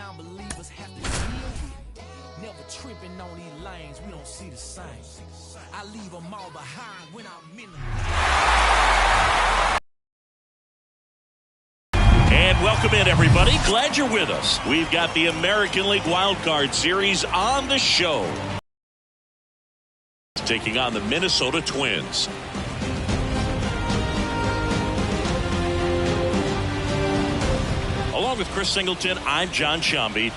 non-believers have to deal with it. Never tripping on these lanes, we don't see the same. I leave them all behind when I'm in the... And welcome in, everybody. Glad you're with us. We've got the American League Wild Card Series on the show. Taking on the Minnesota Twins. Along with Chris Singleton, I'm John Shambi.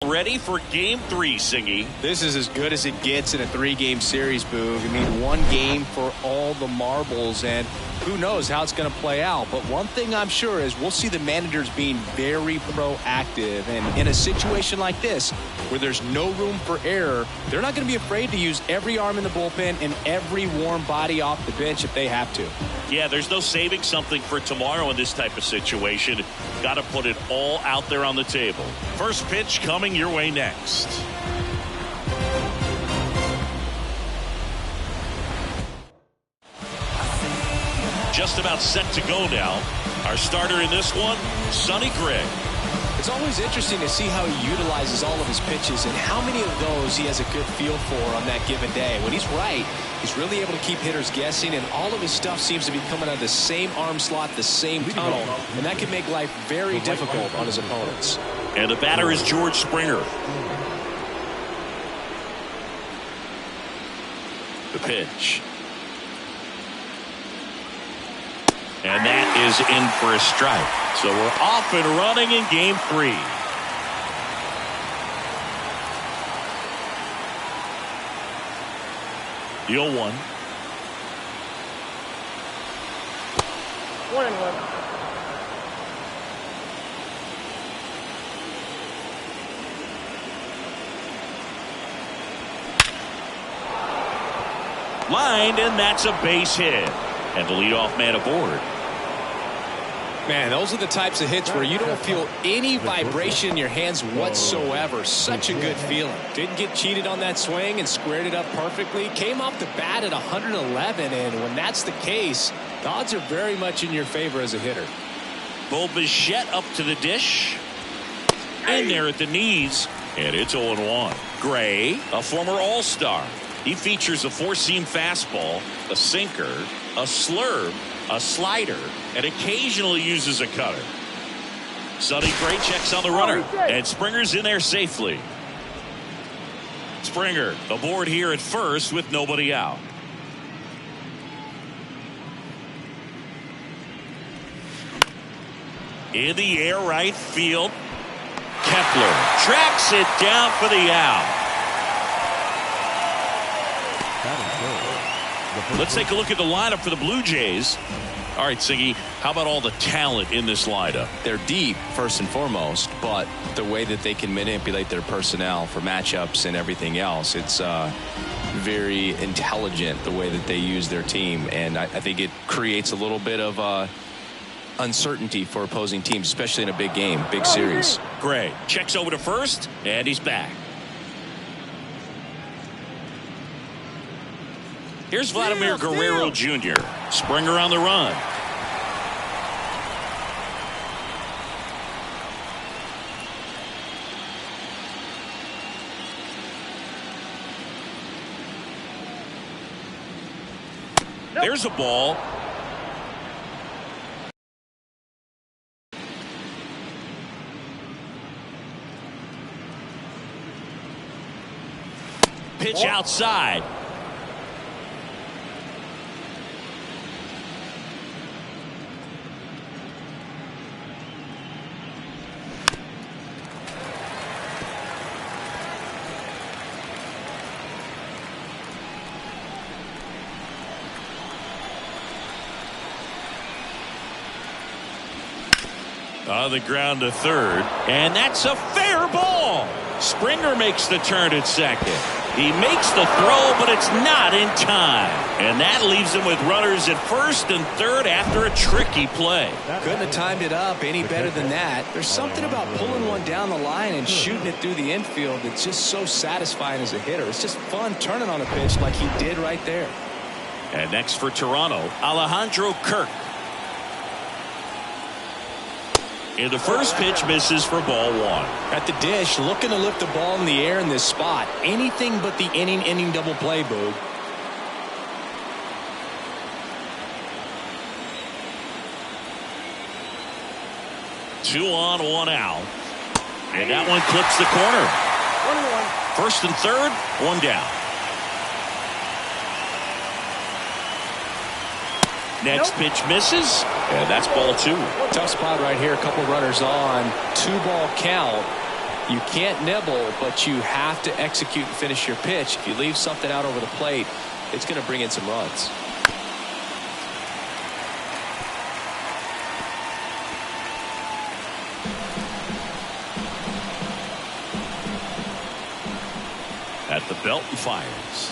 Ready for Game 3, Singy. This is as good as it gets in a 3-game series, Boog. I mean, one game for all the marbles, and who knows how it's going to play out. But one thing I'm sure is we'll see the managers being very proactive. And in a situation like this, where there's no room for error, they're not going to be afraid to use every arm in the bullpen and every warm body off the bench if they have to. Yeah, there's no saving something for tomorrow in this type of situation. Got to put it all out there on the table. First pitch coming your way next. Just about set to go now. Our starter in this one, Sonny Gray. It's always interesting to see how he utilizes all of his pitches and how many of those he has a good feel for on that given day. When he's right, he's really able to keep hitters guessing, and all of his stuff seems to be coming out of the same arm slot, the same tunnel, and that can make life very difficult on his opponents. And the batter is George Springer. The pitch. And that is in for a strike. So we're off and running in Game 3. The 0-1. 1-1. Lined, and that's a base hit. And the leadoff man aboard. Man, those are the types of hits where you don't feel any vibration in your hands whatsoever. Such a good feeling. Didn't get cheated on that swing and squared it up perfectly. Came off the bat at 111, and when that's the case, the odds are very much in your favor as a hitter. Bo Bichette up to the dish. In there at the knees, and it's 0-1. Gray, a former All-Star. He features a four-seam fastball, a sinker, a slurve, a slider, and occasionally uses a cutter. Sonny Gray checks on the runner, and Springer's in there safely. Springer aboard here at first with nobody out. In the air right field. Kepler tracks it down for the out. Let's take a look at the lineup for the Blue Jays. All right, Siggy, how about all the talent in this lineup? They're deep, first and foremost, but the way that they can manipulate their personnel for matchups and everything else, it's very intelligent the way that they use their team, and I think it creates a little bit of uncertainty for opposing teams, especially in a big game, big series. Gray checks over to first, and he's back. Here's Vladimir Guerrero Jr. Springer on the run. There's a ball. Pitch outside. On the ground to third, and that's a fair ball. Springer makes the turn at second. He makes the throw, but it's not in time. And that leaves him with runners at first and third after a tricky play. Couldn't have timed it up any better than that. There's something about pulling one down the line and shooting it through the infield that's just so satisfying as a hitter. It's just fun turning on a pitch like he did right there. And next for Toronto, Alejandro Kirk. And the first pitch misses for ball one. At the dish, looking to lift the ball in the air in this spot. Anything but the inning double play, Boog. Two on, one out. And that one clips the corner. First and third, one down. Next pitch misses, and that's ball two. Tough spot right here. A couple runners on. 2-ball count. You can't nibble, but you have to execute and finish your pitch. If you leave something out over the plate, it's going to bring in some runs. At the belt and fires.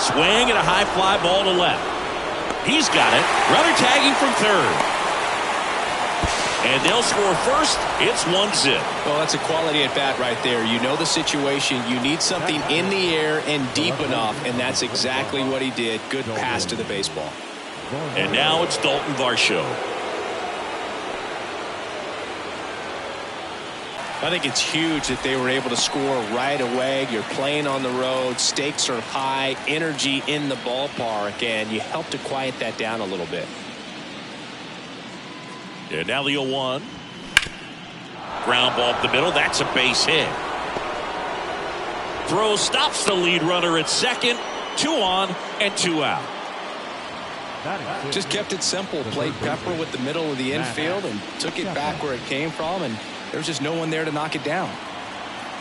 Swing and a high fly ball to left. He's got it. Runner tagging from third. And they'll score first. It's 1-0. Well, that's a quality at bat right there. You know the situation. You need something in the air and deep enough, and that's exactly what he did. Good pass to the baseball. And now it's Dalton Varsho. I think it's huge that they were able to score right away. You're playing on the road. Stakes are high. Energy in the ballpark. And you help to quiet that down a little bit. And now the 0-1. Ground ball up the middle. That's a base hit. Throw stops the lead runner at second. 2 on and 2 out. Just kept it simple. Played pepper with the middle of the infield and took it back where it came from. And there was just no one there to knock it down.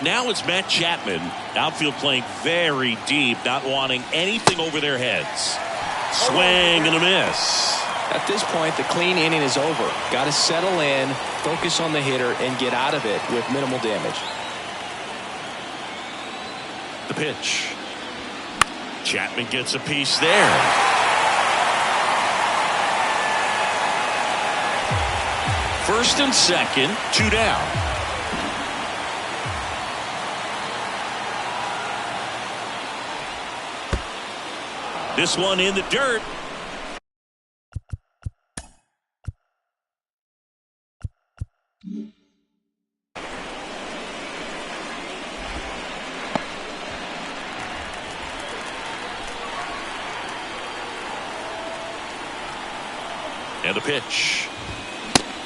Now it's Matt Chapman. Outfield playing very deep, not wanting anything over their heads. Swing and a miss. At this point, the clean inning is over. Got to settle in, focus on the hitter, and get out of it with minimal damage. The pitch. Chapman gets a piece there. First and second, 2 down. This one in the dirt. And the pitch.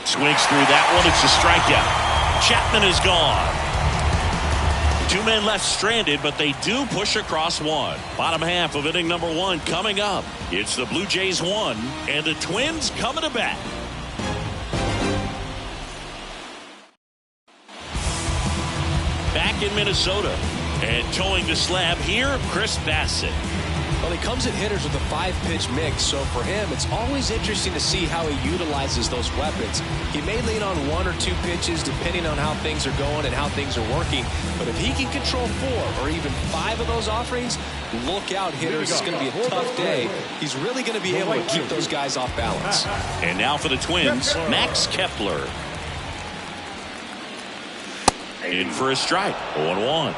Swings through that one. It's a strikeout. Chapman is gone. 2 men left stranded, but they do push across one. Bottom half of inning number 1 coming up. It's the Blue Jays 1 and the Twins coming to bat. Back in Minnesota and towing the slab here, Chris Bassett. Well, he comes at hitters with a 5-pitch mix, so for him, it's always interesting to see how he utilizes those weapons. He may lean on 1 or 2 pitches depending on how things are going and how things are working, but if he can control 4 or even 5 of those offerings, look out, hitters. It's going to be a tough day. He's really going to be able to keep those guys off balance. And now for the Twins, Max Kepler. In for a strike, 0-1.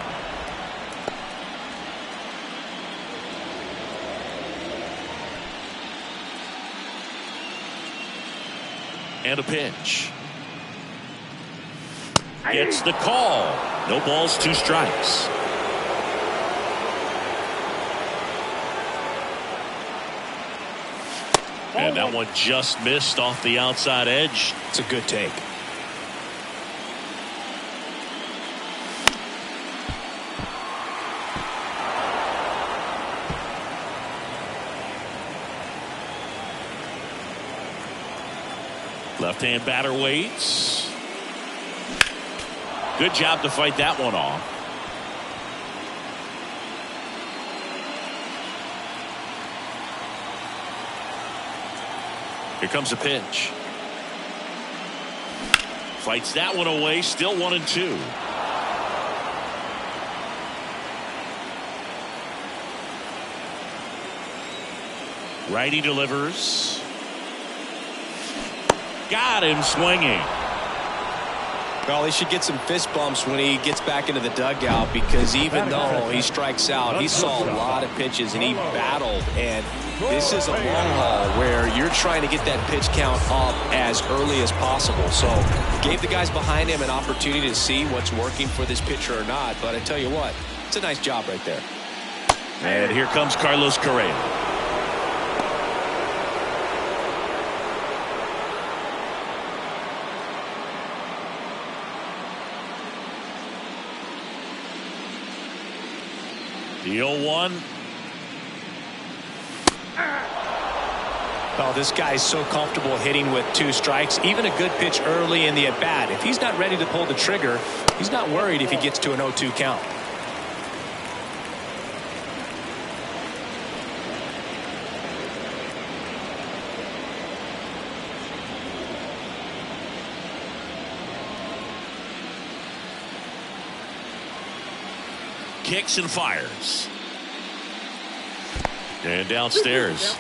And a pitch. Gets the call. No balls, 2 strikes. And that one just missed off the outside edge. It's a good take. Left-hand batter waits. Good job to fight that one off. Here comes a pitch. Fights that one away. Still 1-2. Righty delivers. Got him swinging. Well, he should get some fist bumps when he gets back into the dugout, because even though he strikes out, he saw a lot of pitches and he battled. And this is a long haul where you're trying to get that pitch count up as early as possible. So gave the guys behind him an opportunity to see what's working for this pitcher or not. But I tell you what, it's a nice job right there. And here comes Carlos Correa. The 0-1. Oh, this guy's so comfortable hitting with 2 strikes. Even a good pitch early in the at-bat. If he's not ready to pull the trigger, he's not worried if he gets to an 0-2 count. Kicks and fires. And downstairs.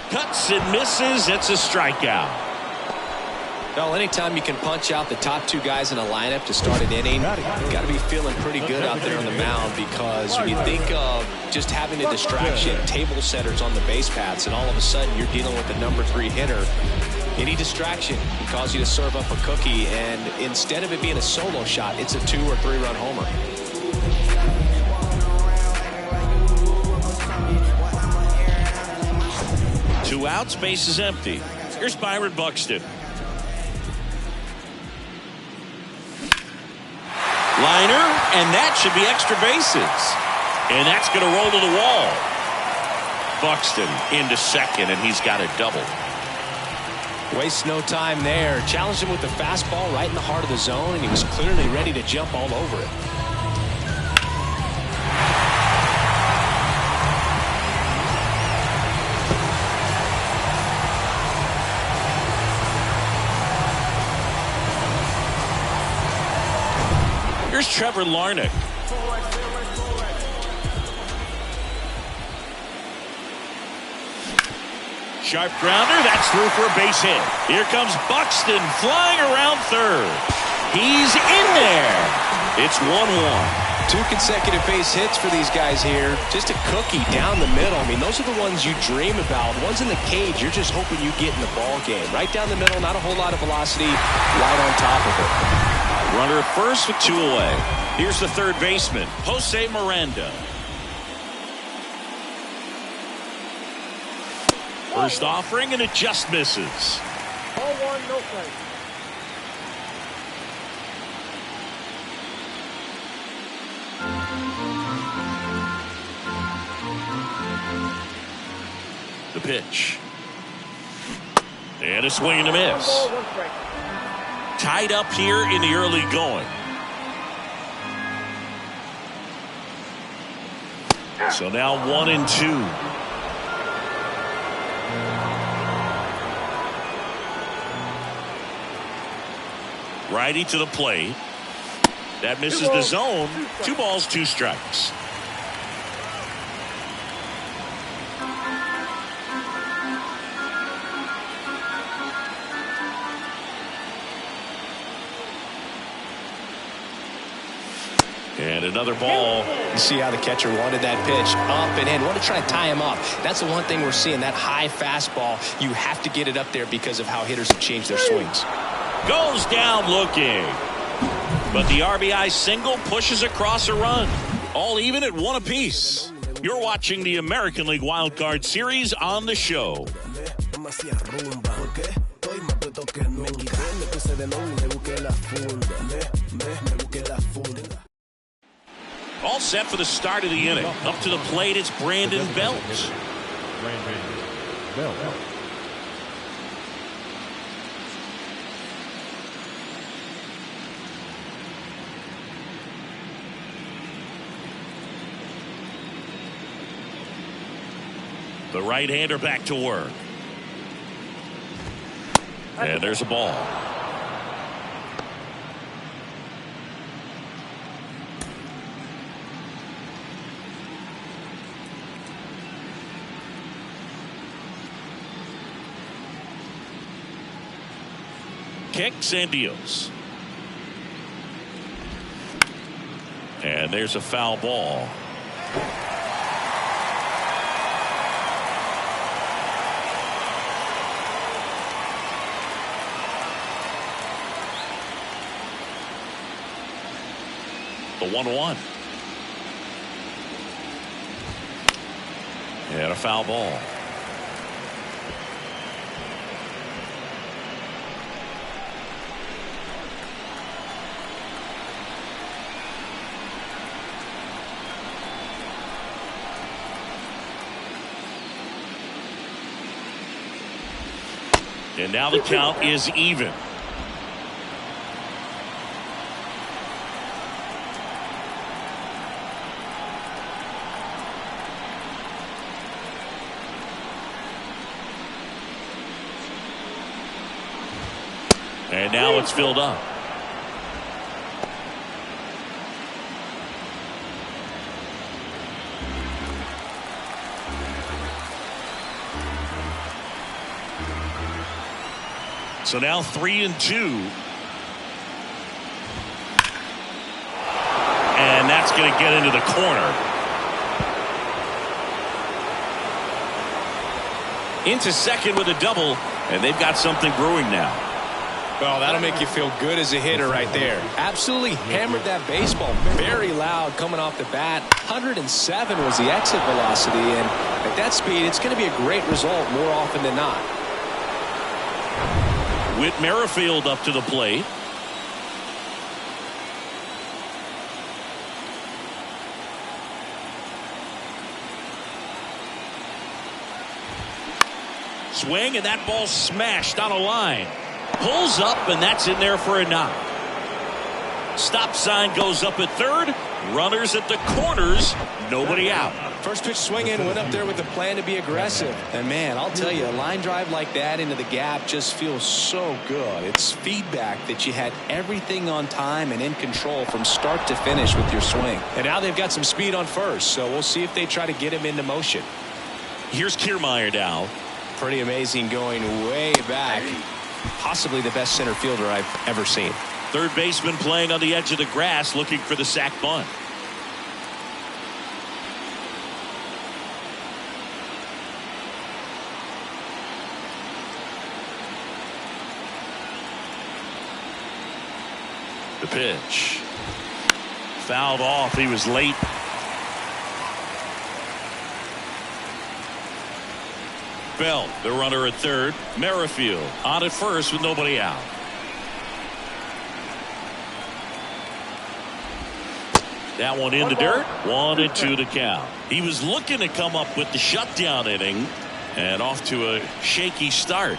Cuts and misses. It's a strikeout. Well, anytime you can punch out the top 2 guys in a lineup to start an inning, you've got to be feeling pretty good out there on the mound, because when you think of just having a distraction, table setters on the base paths, and all of a sudden you're dealing with the number 3 hitter, any distraction can cause you to serve up a cookie, and instead of it being a solo shot, it's a 2 or 3 run homer. Two outs, base is empty. Here's Byron Buxton. Liner, and that should be extra bases. And that's going to roll to the wall. Buxton into second, and he's got a double. Wastes no time there. Challenged him with the fastball right in the heart of the zone, and he was clearly ready to jump all over it. Here's Trevor Larnach. Sharp grounder. That's through for a base hit. Here comes Buxton flying around third. He's in there. It's 1-1. 2 consecutive base hits for these guys here. Just a cookie down the middle. I mean, those are the ones you dream about. Ones in the cage, you're just hoping you get in the ball game. Right down the middle, not a whole lot of velocity, right on top of it. Runner at first with 2 away. Here's the third baseman, Jose Miranda. First offering, and it just misses. 0-1, no play. The pitch. And a swing and a miss. Tied up here in the early going. So now 1-2. Righty to the plate. That misses the zone. 2 balls, 2 strikes. And another ball. You see how the catcher wanted that pitch up and in. Want to try to tie him up. That's the one thing we're seeing, that high fastball. You have to get it up there because of how hitters have changed their swings. Goes down looking. But the RBI single pushes across a run. All even at 1 apiece. You're watching the American League Wild Card Series on the show. All set for the start of the inning. Up to the plate, it's Brandon Belt. The right-hander back to work. And there's a ball. Kicks and deals. And there's a foul ball. The 1-1. And a foul ball. And now the count is even. And now it's filled up. So now 3-2. And that's going to get into the corner. Into second with a double, and they've got something brewing now. Well, that'll make you feel good as a hitter right there. Absolutely hammered that baseball. Very loud coming off the bat. 107 was the exit velocity, and at that speed, it's going to be a great result more often than not. Whit Merrifield up to the plate. Swing, and that ball smashed on a line. Pulls up, and that's in there for a knock. Stop sign goes up at third. Runners at the corners. Nobody out. First pitch swinging, went up there with the plan to be aggressive. And man, I'll tell you, a line drive like that into the gap just feels so good. It's feedback that you had everything on time and in control from start to finish with your swing. And now they've got some speed on first, so we'll see if they try to get him into motion. Here's Kiermaier now. Pretty amazing, going way back. Possibly the best center fielder I've ever seen. Third baseman playing on the edge of the grass, looking for the sac bunt. The pitch. Fouled off. He was late. Bell, the runner at third. Merrifield on at first with nobody out. That one in the dirt. 1-2 to count. He was looking to come up with the shutdown inning, and off to a shaky start.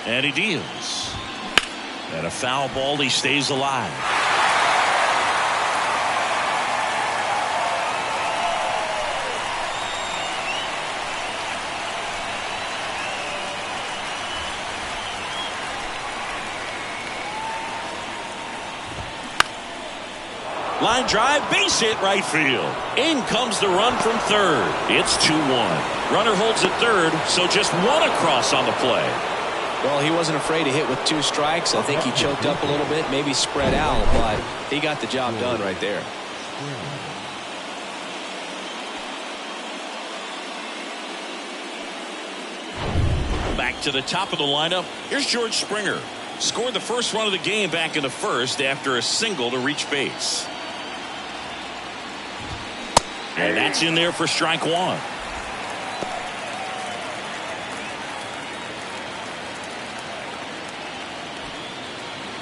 And he deals. And a foul ball. He stays alive. Line drive, base hit right field. In comes the run from third. It's 2-1. Runner holds at third, so just one across on the play. Well, he wasn't afraid to hit with 2 strikes. I think he choked up a little bit, maybe spread out, but he got the job done right there. Back to the top of the lineup. Here's George Springer. Scored the first run of the game back in the first after a single to reach base. And that's in there for strike one.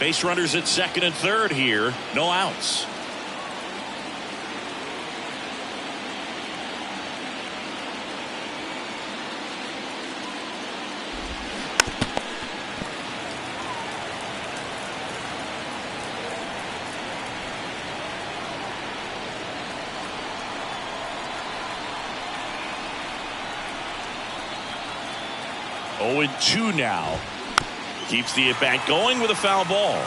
Base runners at second and third here. No outs. 0-2 now. Keeps the at-bat going with a foul ball.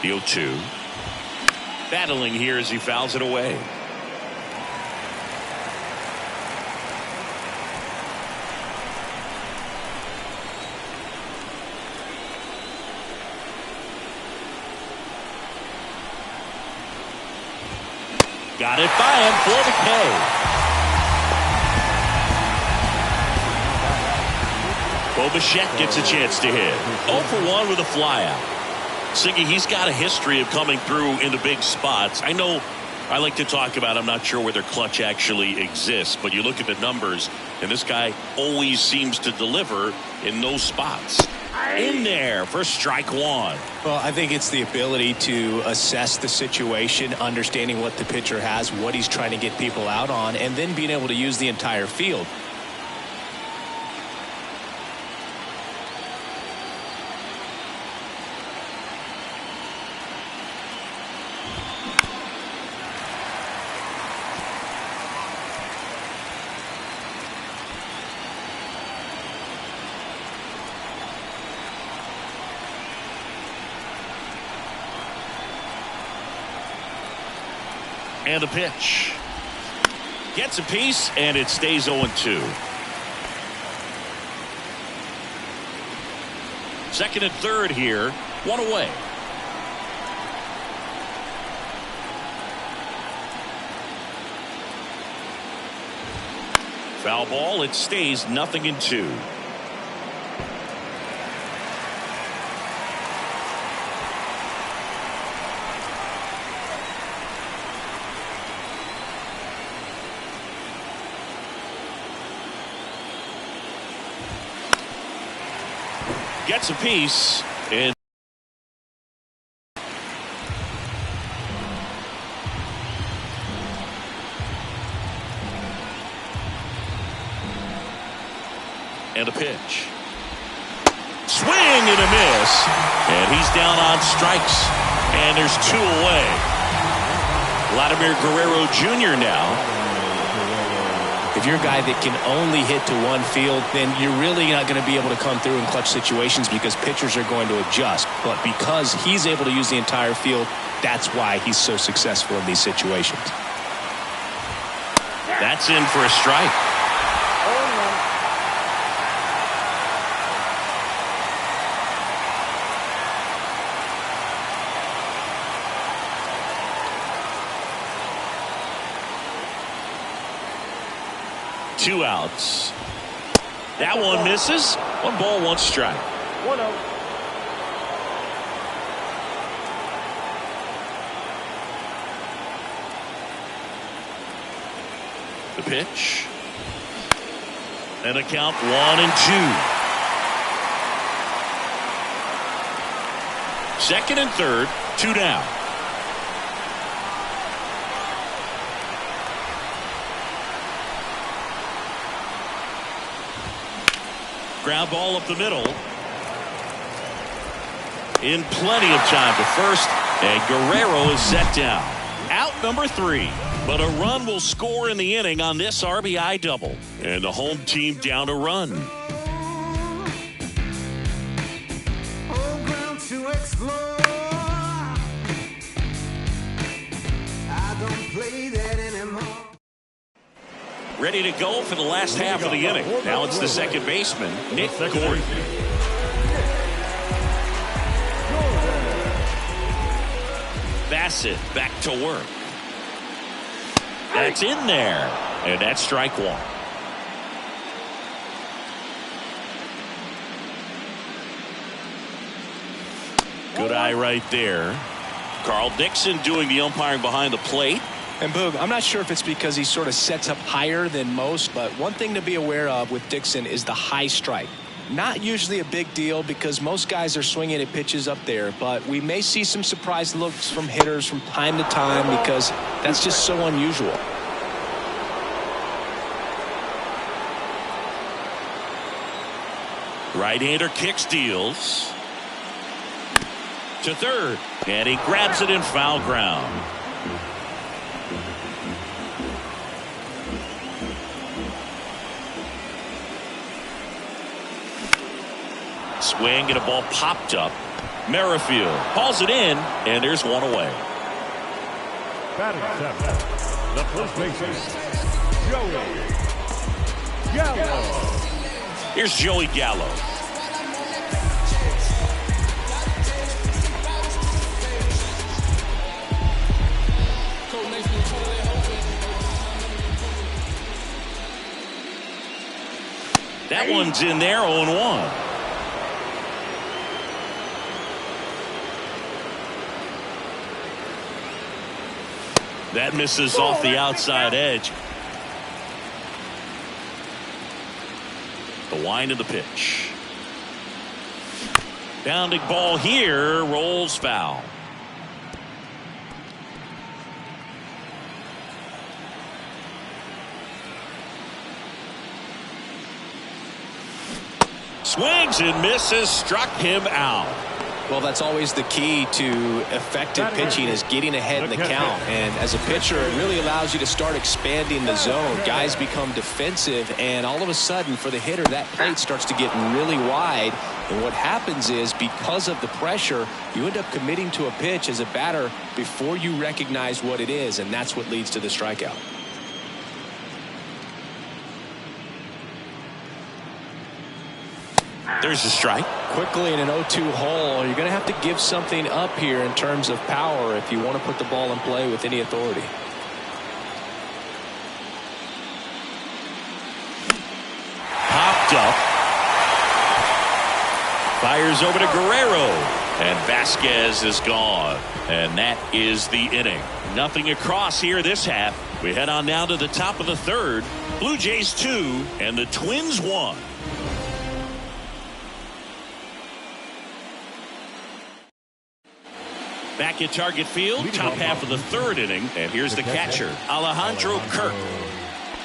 The 0-2. Battling here as he fouls it away. Got it by him for the K. Bichette gets a chance to hit. 0 for 1 with a flyout. Siggy, he's got a history of coming through in the big spots. I know I like to talk about, I'm not sure whether clutch actually exists, but you look at the numbers, and this guy always seems to deliver in those spots. In there for strike one. Well, I think it's the ability to assess the situation, understanding what the pitcher has, what he's trying to get people out on, and then being able to use the entire field. And a pitch. Gets a piece, and it stays 0-2. Second and third here. One away. Foul ball. It stays 0-2. Gets a piece, and a pitch. Swing and a miss, and he's down on strikes, and there's 2 away. Vladimir Guerrero Jr. now. If you're a guy that can only hit to one field, then you're really not going to be able to come through in clutch situations because pitchers are going to adjust. But because he's able to use the entire field, that's why he's so successful in these situations. That's in for a strike. 2 outs. That one misses. 1 ball, 1 strike. 1-0. The pitch. And a count 1-2. Second and third, 2 down. Ground ball up the middle. In plenty of time to first, and Guerrero is set down. Out number 3. But a run will score in the inning on this RBI double. And the home team down a run. Home ground to explore. I don't play that anymore. Ready to go for the last half of the inning. Now it's the second baseman, Nick Gordon. Bassett back to work. That's in there. And that's strike 1. Good eye right there. Carl Dixon doing the umpiring behind the plate. And Boog, I'm not sure if it's because he sort of sets up higher than most, but one thing to be aware of with Dixon is the high strike. Not usually a big deal because most guys are swinging at pitches up there, but we may see some surprise looks from hitters from time to time because that's just so unusual. Right-hander kicks, deals. to third, and he grabs it in foul ground. Swing and a ball popped up. Merrifield hauls it in, and there's one away. Batting seventh, the first baseman, Joey Gallo. Here's Joey Gallo. That one's in there, 0-1. That misses off the outside edge. The wind of the pitch. Bounding ball here, rolls foul. Swings and misses, struck him out. Well, that's always the key to effective pitching, is getting ahead in the count. And as a pitcher, it really allows you to start expanding the zone. Guys become defensive, and all of a sudden, for the hitter, that plate starts to get really wide. And what happens is, because of the pressure, you end up committing to a pitch as a batter before you recognize what it is, and that's what leads to the strikeout. There's a strike. Quickly in an 0-2 hole, you're going to have to give something up here in terms of power if you want to put the ball in play with any authority. Popped up. Fires over to Guerrero. And Vasquez is gone. And that is the inning. Nothing across here this half. We head on now to the top of the third. Blue Jays 2 and the Twins 1. Back at Target Field, top half of the third inning, and here's the catcher, Alejandro Kirk.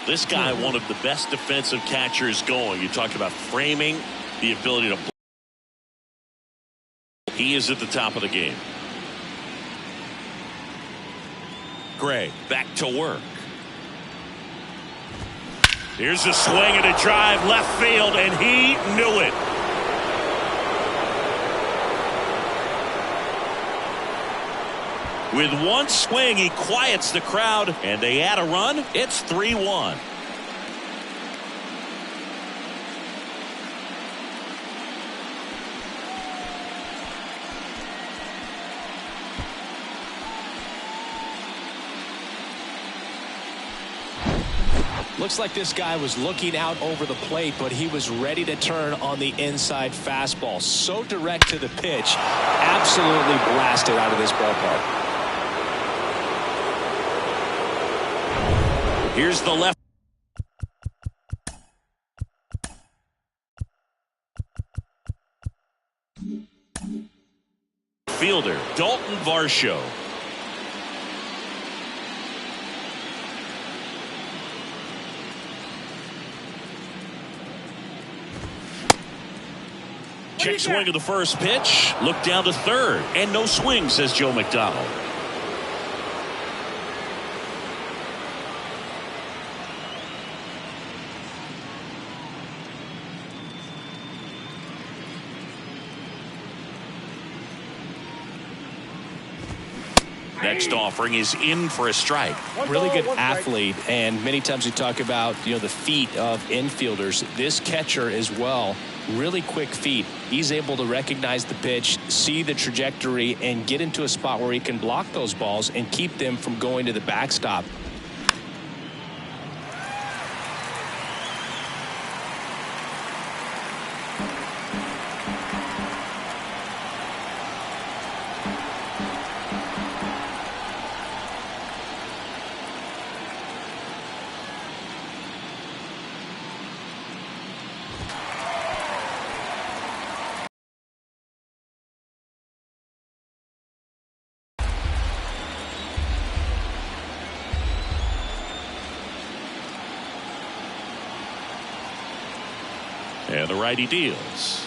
This guy, one of the best defensive catchers going. You talked about framing, the ability to. He is at the top of the game. Gray back to work. Here's a swing and a drive left field, and he knew it. With one swing, he quiets the crowd, and they add a run. It's 3-1. Looks like this guy was looking out over the plate, but he was ready to turn on the inside fastball. So direct to the pitch, absolutely blasted out of this ballpark. Here's the left. Fielder, Dalton Varsho. Check swing of the first pitch. Look down to third. And no swing, says Joe McDonald. Next offering is in for a strike. Really good athlete, and many times we talk about the feet of infielders. This catcher as well, really quick feet. He's able to recognize the pitch, see the trajectory, and get into a spot where he can block those balls and keep them from going to the backstop. And the righty deals.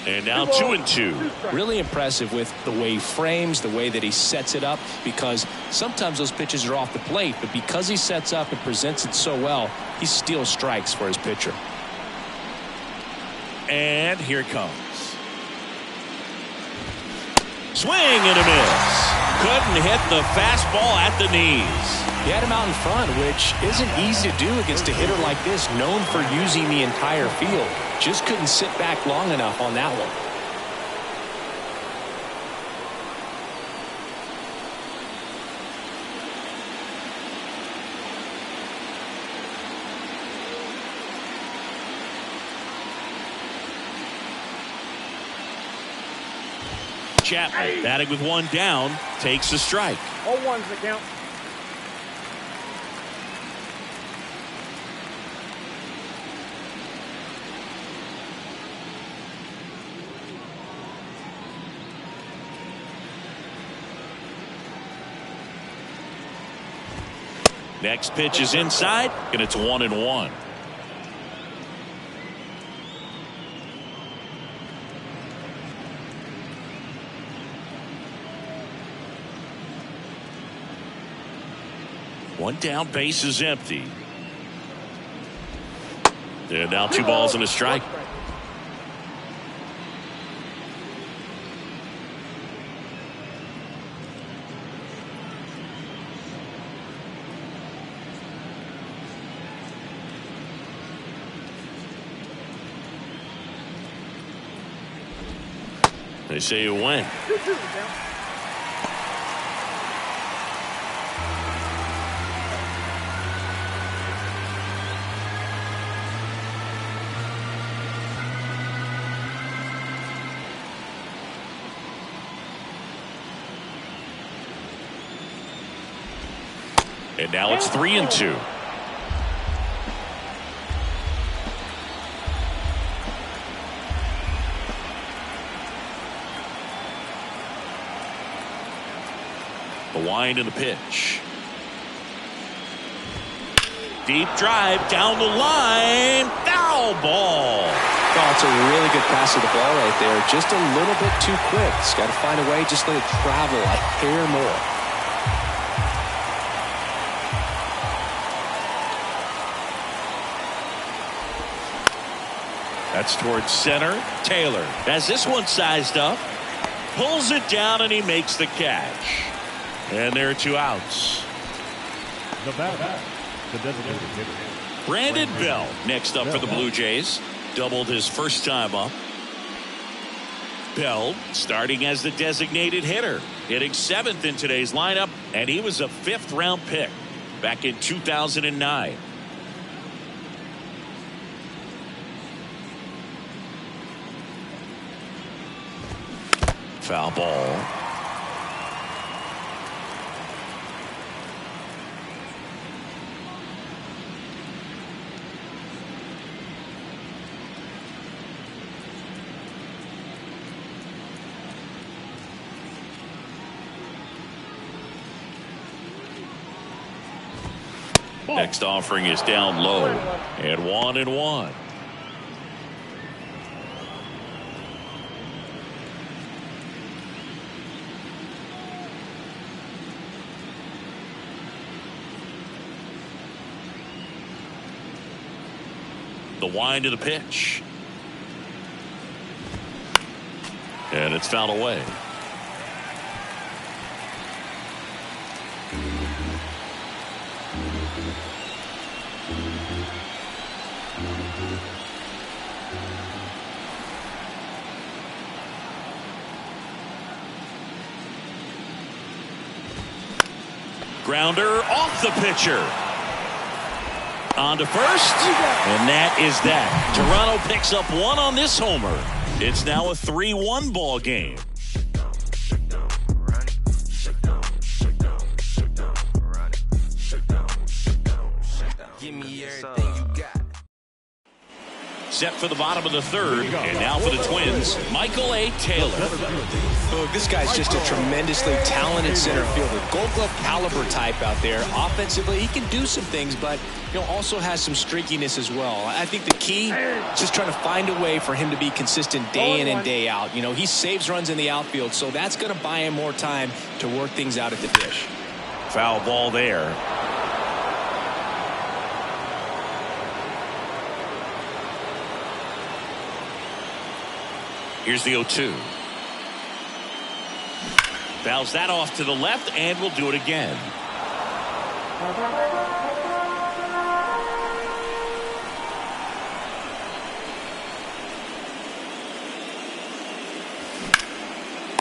And now 2-2. Really impressive with the way he frames, the way that he sets it up, because sometimes those pitches are off the plate, but because he sets up and presents it so well, he steals strikes for his pitcher. And here it comes. Swing and a miss. Couldn't hit the fastball at the knees. He had him out in front, which isn't easy to do against a hitter like this, known for using the entire field. Just couldn't sit back long enough on that one. Chapman batting with one down, takes a strike. 0-1's the count. Next pitch is inside, and it's 1-1. One down, base is empty. And now 2 balls and a strike. They say you win. 2-2 the count. And now it's 3-2. The wind and the pitch. Deep drive down the line. Foul ball. Oh, it's a really good pass of the ball right there. Just a little bit too quick. He's got to find a way, just let it travel a hair more. That's towards center. Taylor has this one sized up. Pulls it down and he makes the catch. And there are 2 outs. The batter, the designated hitter, Brandon Bell next up for the Blue Jays. Doubled his first time up. Bell starting as the designated hitter. Hitting 7th in today's lineup. And he was a 5th round pick back in 2009. Foul ball. Next offering is down low. And 1-1. The wind of the pitch. And it's fouled away. Grounder off the pitcher. On to first, and that is that. Toronto picks up 1 on this homer. It's now a 3-1 ball game. Set for the bottom of the third. And now for the Twins, Michael A. Taylor. Look, this guy's just a tremendously talented center fielder. Gold Glove caliber type out there. Offensively, he can do some things, but also has some streakiness as well. I think the key is just trying to find a way for him to be consistent day in and day out. He saves runs in the outfield, so that's going to buy him more time to work things out at the dish. Foul ball there. Here's the 0-2. Fouls that off to the left, and we'll do it again.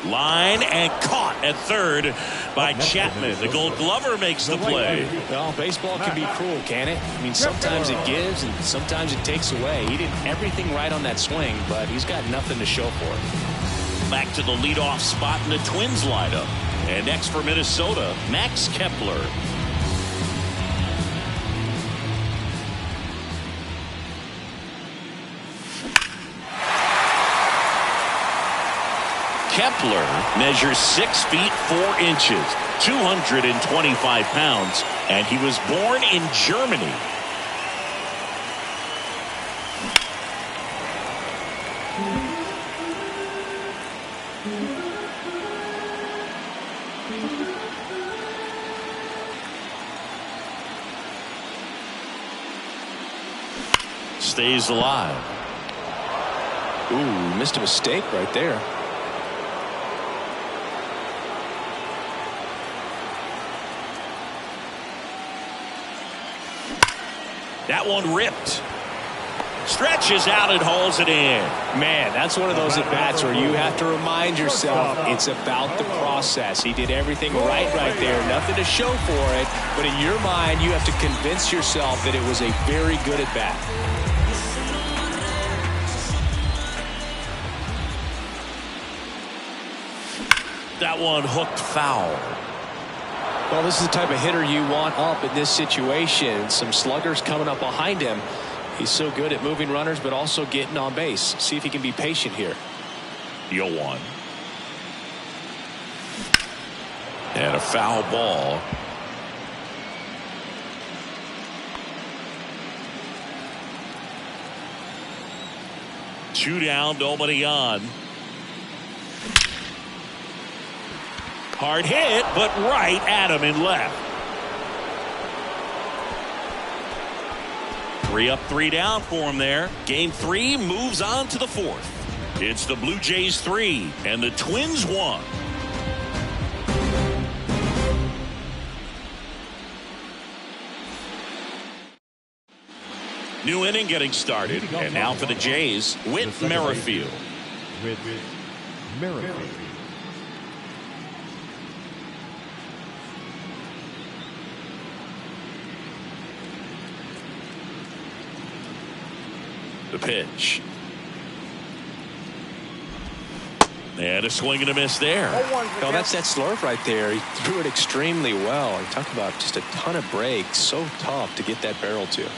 Line and caught at third by Chapman. The Gold Glover makes the play. Well, baseball can be cruel, can it? I mean, sometimes it gives and sometimes it takes away. He did everything right on that swing, but he's got nothing to show for it. Back to the leadoff spot in the Twins lineup. And next for Minnesota, Max Kepler. Kepler measures 6 feet 4 inches, 225 pounds, and he was born in Germany. Stays alive. Ooh, missed a mistake right there. That one ripped. Stretches out and hauls it in. Man, that's one of those at-bats where you have to remind yourself it's about the process. He did everything right there. Nothing to show for it. But in your mind, you have to convince yourself that it was a very good at-bat. That one hooked foul. Well, this is the type of hitter you want up in this situation. Some sluggers coming up behind him. He's so good at moving runners, but also getting on base. See if he can be patient here. The 0-1. And a foul ball. Two down, nobody on. Hard hit, but right at him and left. 3 up, 3 down for him there. Game 3 moves on to the 4th. It's the Blue Jays 3 and the Twins 1. New inning getting started, and now for the Jays, Whit Merrifield. With Merrifield. The pitch. And a swing and a miss there. Oh, that's that slurve right there. He threw it extremely well. You talk about just a ton of breaks. So tough to get that barrel to.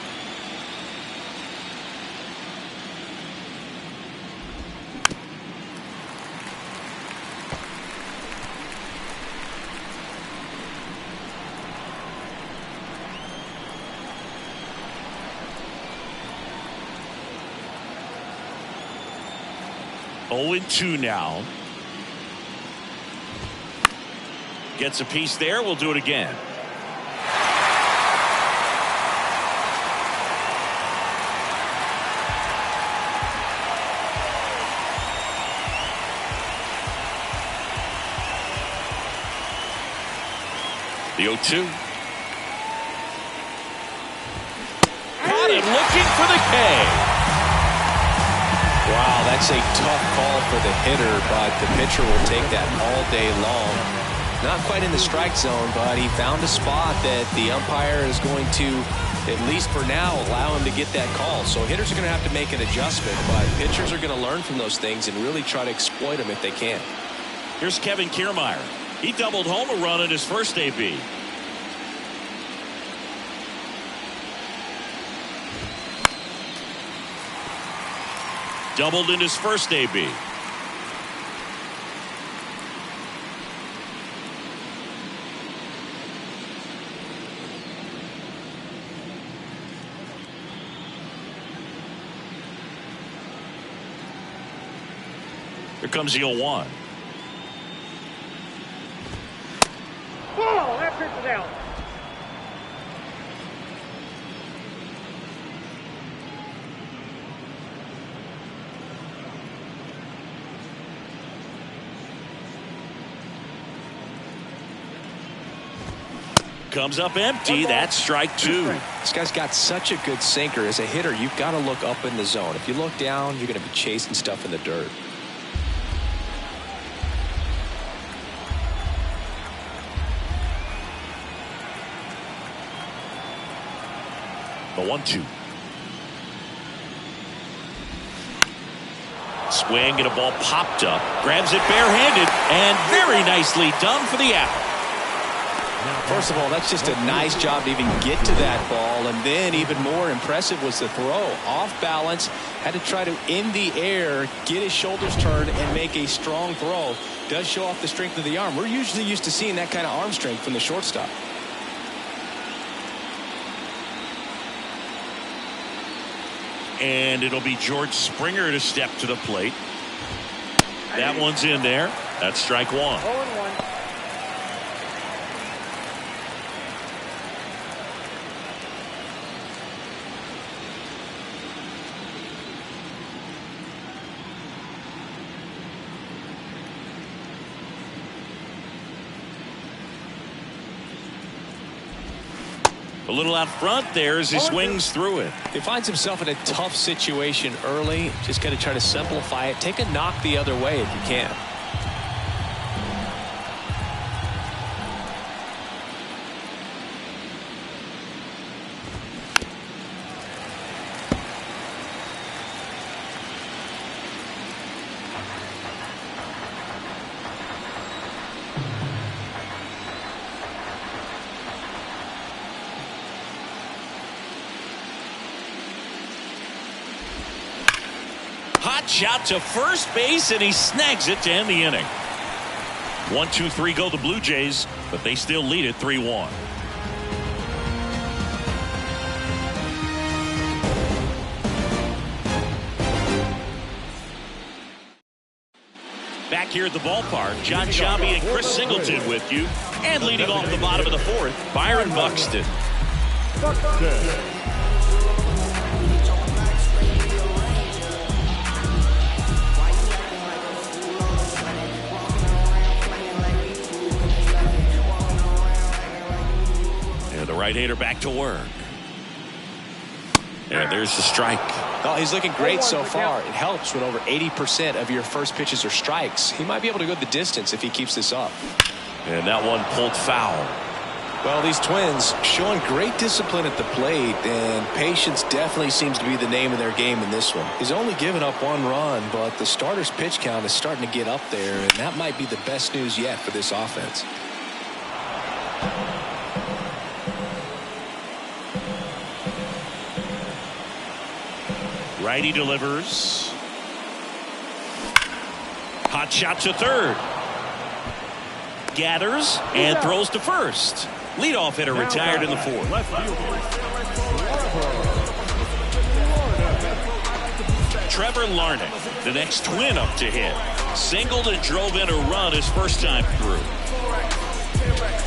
Oh, 0-2 now. Gets a piece there. We'll do it again. The 0-2. Got it, looking for the K. Wow, that's a tough call for the hitter, but the pitcher will take that all day long. Not quite in the strike zone, but he found a spot that the umpire is going to, at least for now, allow him to get that call. So hitters are going to have to make an adjustment, but pitchers are going to learn from those things and really try to exploit them if they can. Here's Kevin Kiermaier. He doubled home a run in his first AB. doubled in his first AB. Here comes the 0-1. Ball, that pitch is out. Comes up empty. That's strike 2. This guy's got such a good sinker. As a hitter, you've got to look up in the zone. If you look down, you're going to be chasing stuff in the dirt. The 1-2. Swing and a ball popped up. Grabs it barehanded and very nicely done for the out. First of all, that's just a nice job to even get to that ball, and then even more impressive was the throw. Off balance, had to try to in the air get his shoulders turned and make a strong throw. Does show off the strength of the arm. We're usually used to seeing that kind of arm strength from the shortstop. And it'll be George Springer to step to the plate. That one's in there. That's strike 1. 0-1. A little out front there as he swings through it. He finds himself in a tough situation early. Just got to try to simplify it. Take a knock the other way if you can. Hot shot to first base, and he snags it to end the inning. 1-2-3 go the Blue Jays, but they still lead it 3-1. Back here at the ballpark, John Sciambi and Chris Singleton with you. And leading off the bottom of the 4th, Byron Buxton. The right-hander back to work. And there's the strike. Oh, he's looking great so far. It helps when over 80% of your first pitches are strikes. He might be able to go the distance if he keeps this up. And that one pulled foul. Well, these Twins showing great discipline at the plate, and patience definitely seems to be the name of their game in this one. He's only given up 1 run, but the starter's pitch count is starting to get up there, and that might be the best news yet for this offense. Righty delivers. Hot shot to third. Gathers and throws to first. Leadoff hitter retired in the 4th. Trevor Larnach, the next Twin up to hit. Singled and drove in a run his first time through.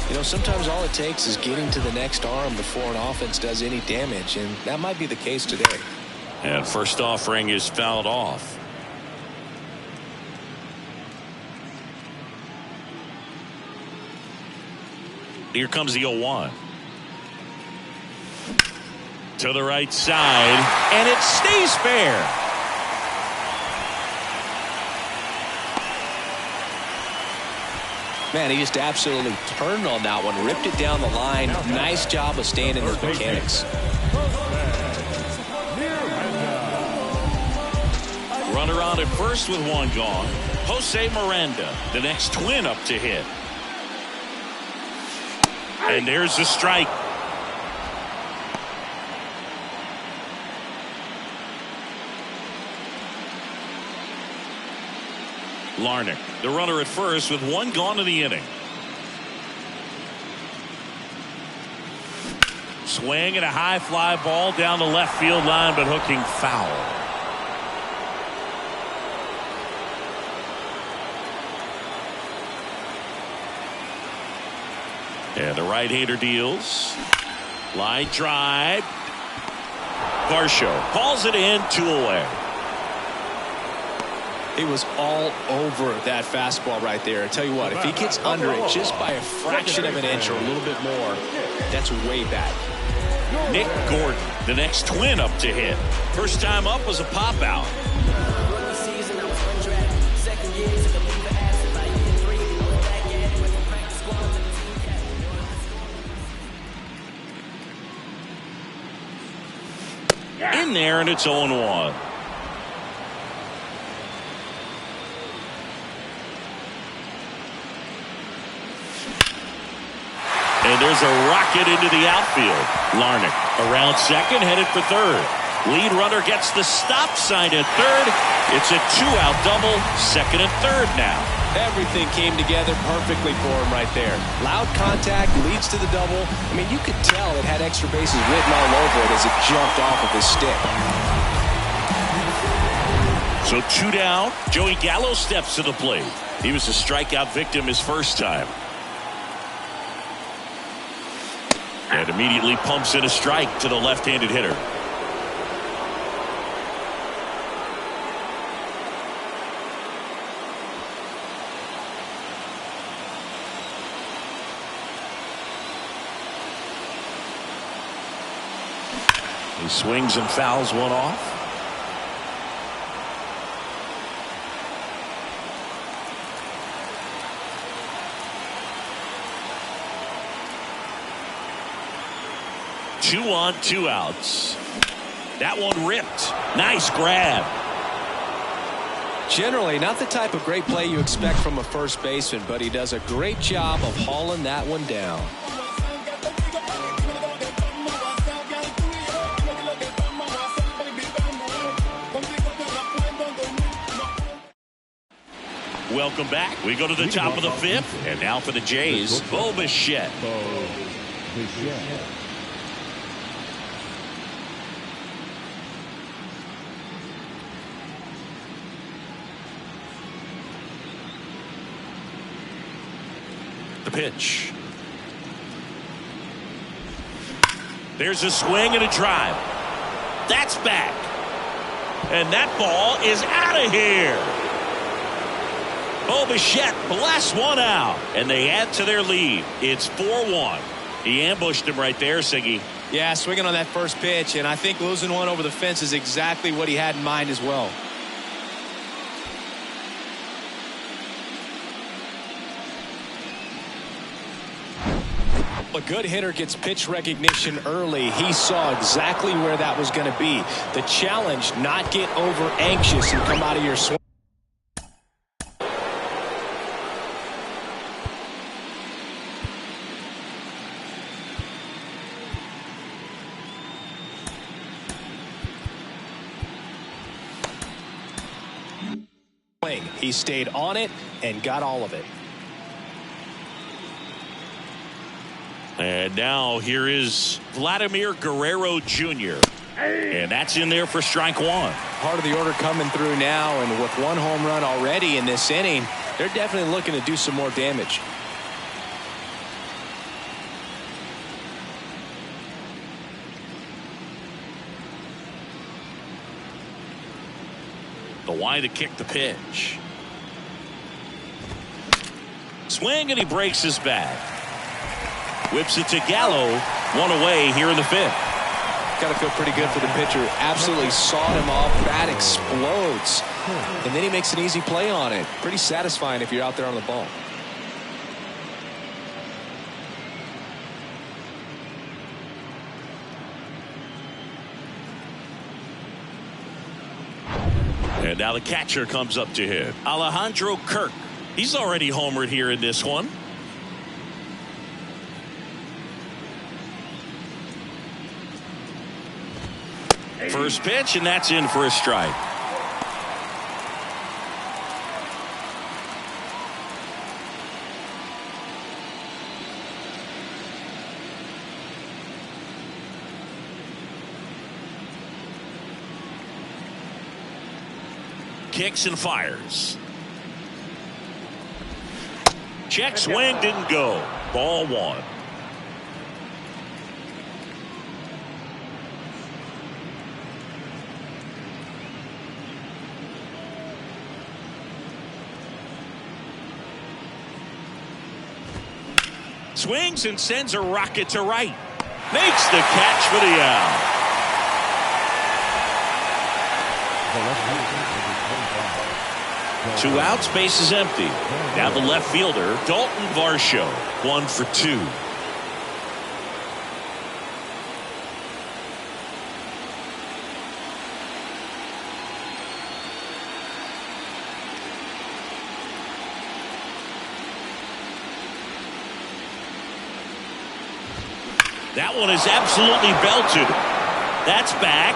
You know, sometimes all it takes is getting to the next arm before an offense does any damage, and that might be the case today. And first offering is fouled off. Here comes the 0-1. To the right side, and it stays fair. Man, he just absolutely turned on that one, ripped it down the line. Nice job of staying in his mechanics. Runner on at first with 1 gone. Jose Miranda, the next Twin up to hit. And there's the strike. Larnach, the runner at first with one gone in the inning. Swing and a high fly ball down the left field line, but hooking foul. And the right-hander deals. Line drive. Varsho calls it in, 2 away. He was all over that fastball right there. I tell you what, if he gets under it just by a fraction of an inch or a little bit more, that's way back. Nick Gordon, the next twin up to hit. First time up was a pop out. In there, and it's 0-1. And there's a rocket into the outfield. Larnach around second, headed for third. Lead runner gets the stop sign at third. It's a 2-out double, second and third now. Everything came together perfectly for him right there. Loud contact leads to the double. I mean, you could tell it had extra bases written all over it as it jumped off of his stick. So 2 down. Joey Gallo steps to the plate. He was a strikeout victim his first time. And immediately pumps in a strike to the left-handed hitter. He swings and fouls one off. Two on, 2 outs. That one ripped. Nice grab. Generally, not the type of great play you expect from a first baseman, but he does a great job of hauling that one down. Welcome back. We go to the top of the 5th, and now for the Jays, Bo Bichette. The pitch. There's a swing and a drive. That's back. And that ball is out of here. Bo Bichette blasts one out, and they add to their lead. It's 4-1. He ambushed him right there, Siggy. Yeah, swinging on that first pitch, and I think losing one over the fence is exactly what he had in mind as well. A good hitter gets pitch recognition early. He saw exactly where that was going to be. The challenge, not get over anxious and come out of your swing. He stayed on it and got all of it. And now here is Vladimir Guerrero Jr. And that's in there for strike 1. Part of the order coming through now, and with 1 home run already in this inning, they're definitely looking to do some more damage. The wide to kick the pitch. Swing, and he breaks his bat. Whips it to Gallo. 1 away here in the 5th. Got to feel pretty good for the pitcher. Absolutely sawed him off. Bat explodes. And then he makes an easy play on it. Pretty satisfying if you're out there on the ball. And now the catcher comes up to hit. Alejandro Kirk. He's already homered here in this one. First pitch, and that's in for a strike. Kicks and fires. Check swing, didn't go. Ball one. Swings and sends a rocket to right. Makes the catch for the out. Two outs, base is empty. Now the left fielder, Dalton Varsho, 1 for 2. That one is absolutely belted. That's back.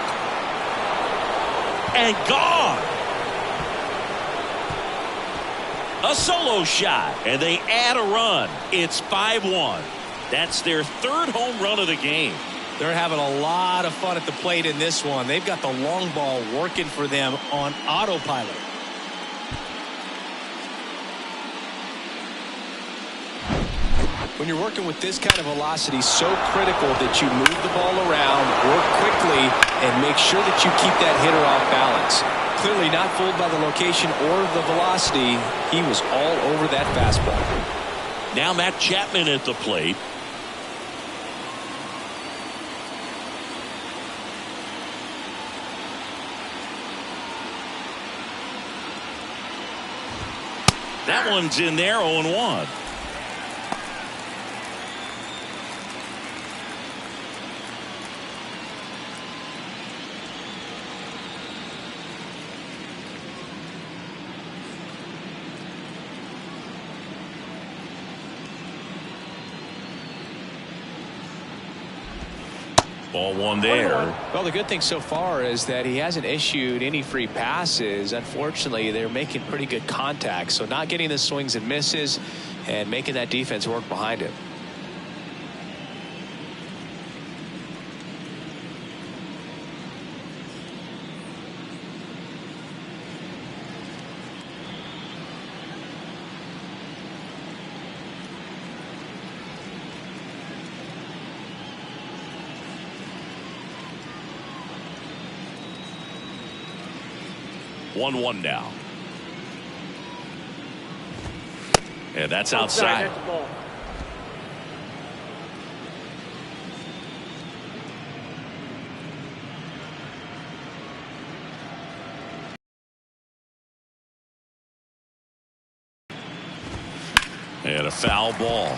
And gone. A solo shot. And they add a run. It's 5-1. That's their third home run of the game. They're having a lot of fun at the plate in this one. They've got the long ball working for them on autopilot. When you're working with this kind of velocity, so critical that you move the ball around, work quickly, and make sure that you keep that hitter off balance. Clearly not fooled by the location or the velocity. He was all over that fastball. Now Matt Chapman at the plate. That one's in there, 0-1. Ball one there. Well, the good thing so far is that he hasn't issued any free passes. Unfortunately, they're making pretty good contact, so not getting the swings and misses and making that defense work behind him. One now. And that's outside. And a foul ball.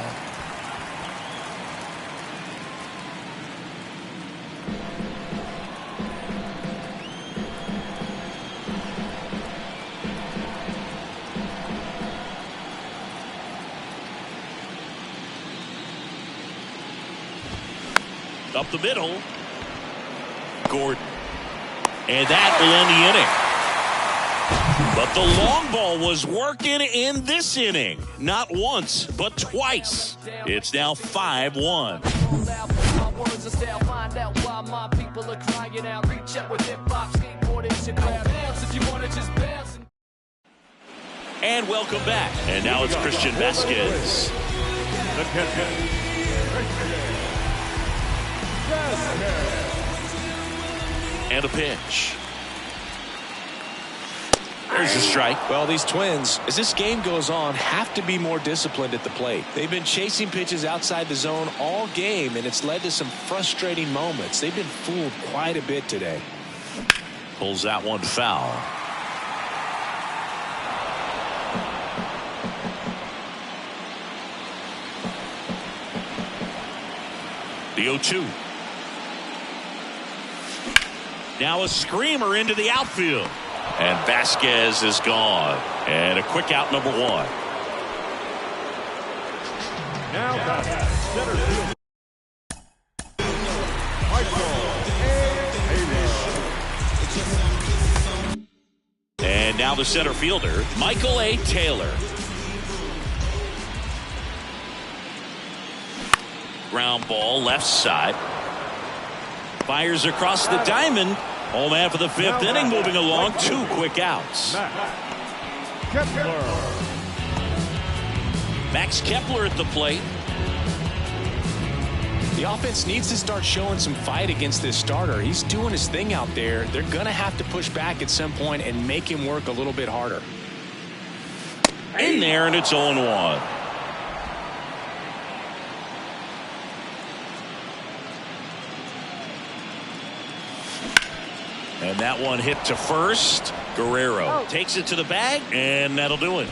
Up the middle. Gordon. And that will end the inning. But the long ball was working in this inning. Not once, but twice. It's now 5-1. And welcome back. And now it's Christian Vasquez. The catcher. And a pitch. There's a strike. Well, these Twins, as this game goes on, have to be more disciplined at the plate. They've been chasing pitches outside the zone all game, and it's led to some frustrating moments. They've been fooled quite a bit today. Pulls that one foul. The 0-2. Now a screamer into the outfield. And Vasquez is gone. And a quick out, number one. Now center field. And now the center fielder, Michael A. Taylor. Ground ball left side. Fires across the diamond. Home half of the fifth inning moving along. 2 quick outs. Max Kepler at the plate. The offense needs to start showing some fight against this starter. He's doing his thing out there. They're going to have to push back at some point and make him work a little bit harder. In there, and it's 0-1. And that one hit to first. Guerrero takes it to the bag, and that'll do it.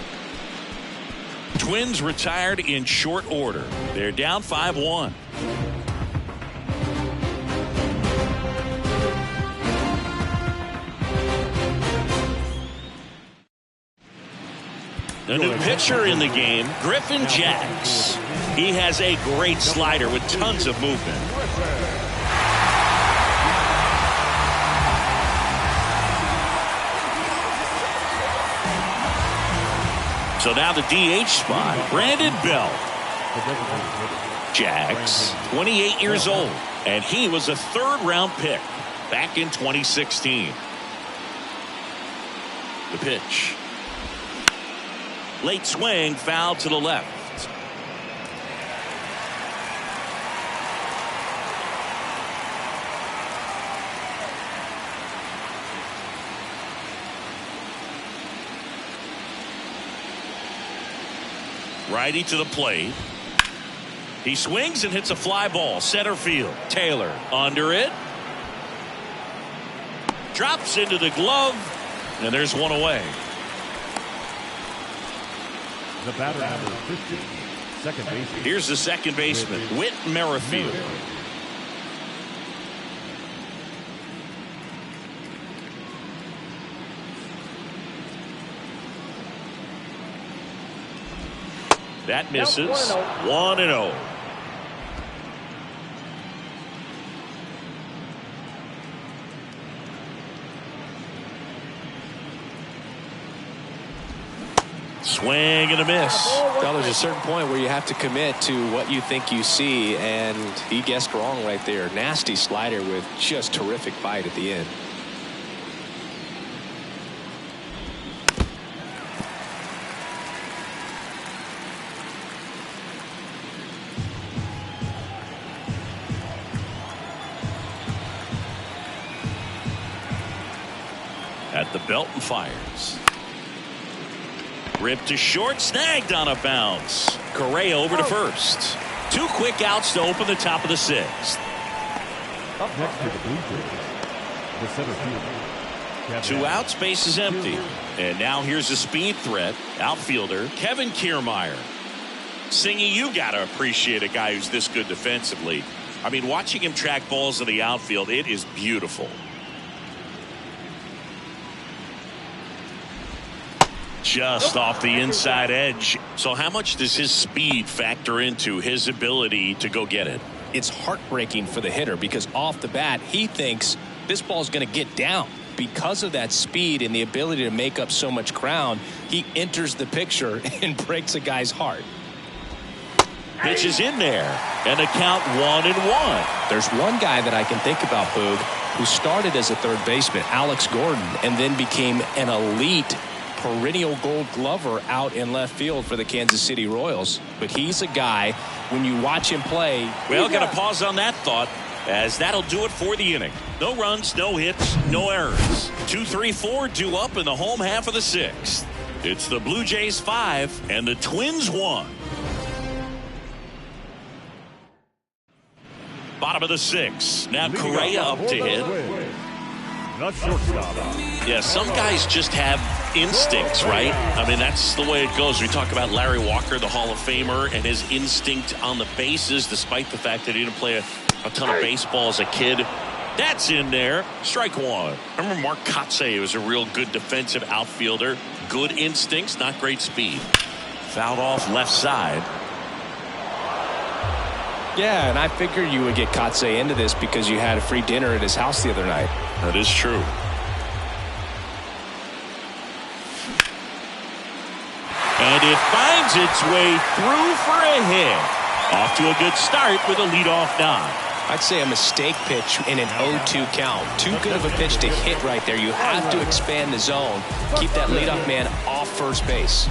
Twins retired in short order. They're down 5-1. A new pitcher in the game, Griffin Jacks. He has a great slider with tons of movement. So now the DH spot, Brandon Bell. Jags, 28 years old, and he was a third-round pick back in 2016. The pitch. Late swing, foul to the left. Righty to the plate. He swings and hits a fly ball. Center field. Taylor under it. Drops into the glove. And there's one away. The batter number 50, second baseman. Here's the second baseman, Whit Merrifield. That misses. 1-0. Swing and a miss. Well, there's a certain point where you have to commit to what you think you see, and he guessed wrong right there. Nasty slider with just terrific bite at the end. At the belt and fires. Ripped to short, snagged on a bounce. Correa over to first. 2 quick outs to open the top of the 6th. Up next to the Blue Jays, the center fielder. 2 outs, base is empty. And now here's a speed threat. Outfielder Kevin Kiermaier. Singy, you got to appreciate a guy who's this good defensively. I mean, watching him track balls in the outfield, it is beautiful. Just off the inside edge. So how much does his speed factor into his ability to go get it? It's heartbreaking for the hitter because off the bat he thinks this ball's going to get down. Because of that speed and the ability to make up so much ground, he enters the picture and breaks a guy's heart. Pitch is in there, and the count 1-1. There's one guy that I can think about, Boog, who started as a third baseman, Alex Gordon, and then became an elite perennial Gold Glover out in left field for the Kansas City Royals. But he's a guy, when you watch him play. Well, got to pause on that thought, as that'll do it for the inning. No runs, no hits, no errors. 2-3-4 due up in the home half of the 6th. It's the Blue Jays 5 and the Twins 1. Bottom of the 6th. Now Correa up to hit. The shortstop. Yeah, some guys just have instincts, right? I mean, that's the way it goes. We talk about Larry Walker, the Hall of Famer, and his instinct on the bases, despite the fact that he didn't play a ton of baseball as a kid. That's in there. Strike 1. Remember Mark Kotsay was a real good defensive outfielder. Good instincts, not great speed. Fouled off left side. Yeah, and I figured you would get Kotsay into this because you had a free dinner at his house the other night. That is true. And it finds its way through for a hit. Off to a good start with a leadoff knock. I'd say a mistake pitch in an 0-2 count. Too good of a pitch to hit right there. You have to expand the zone. Keep that leadoff man off first base.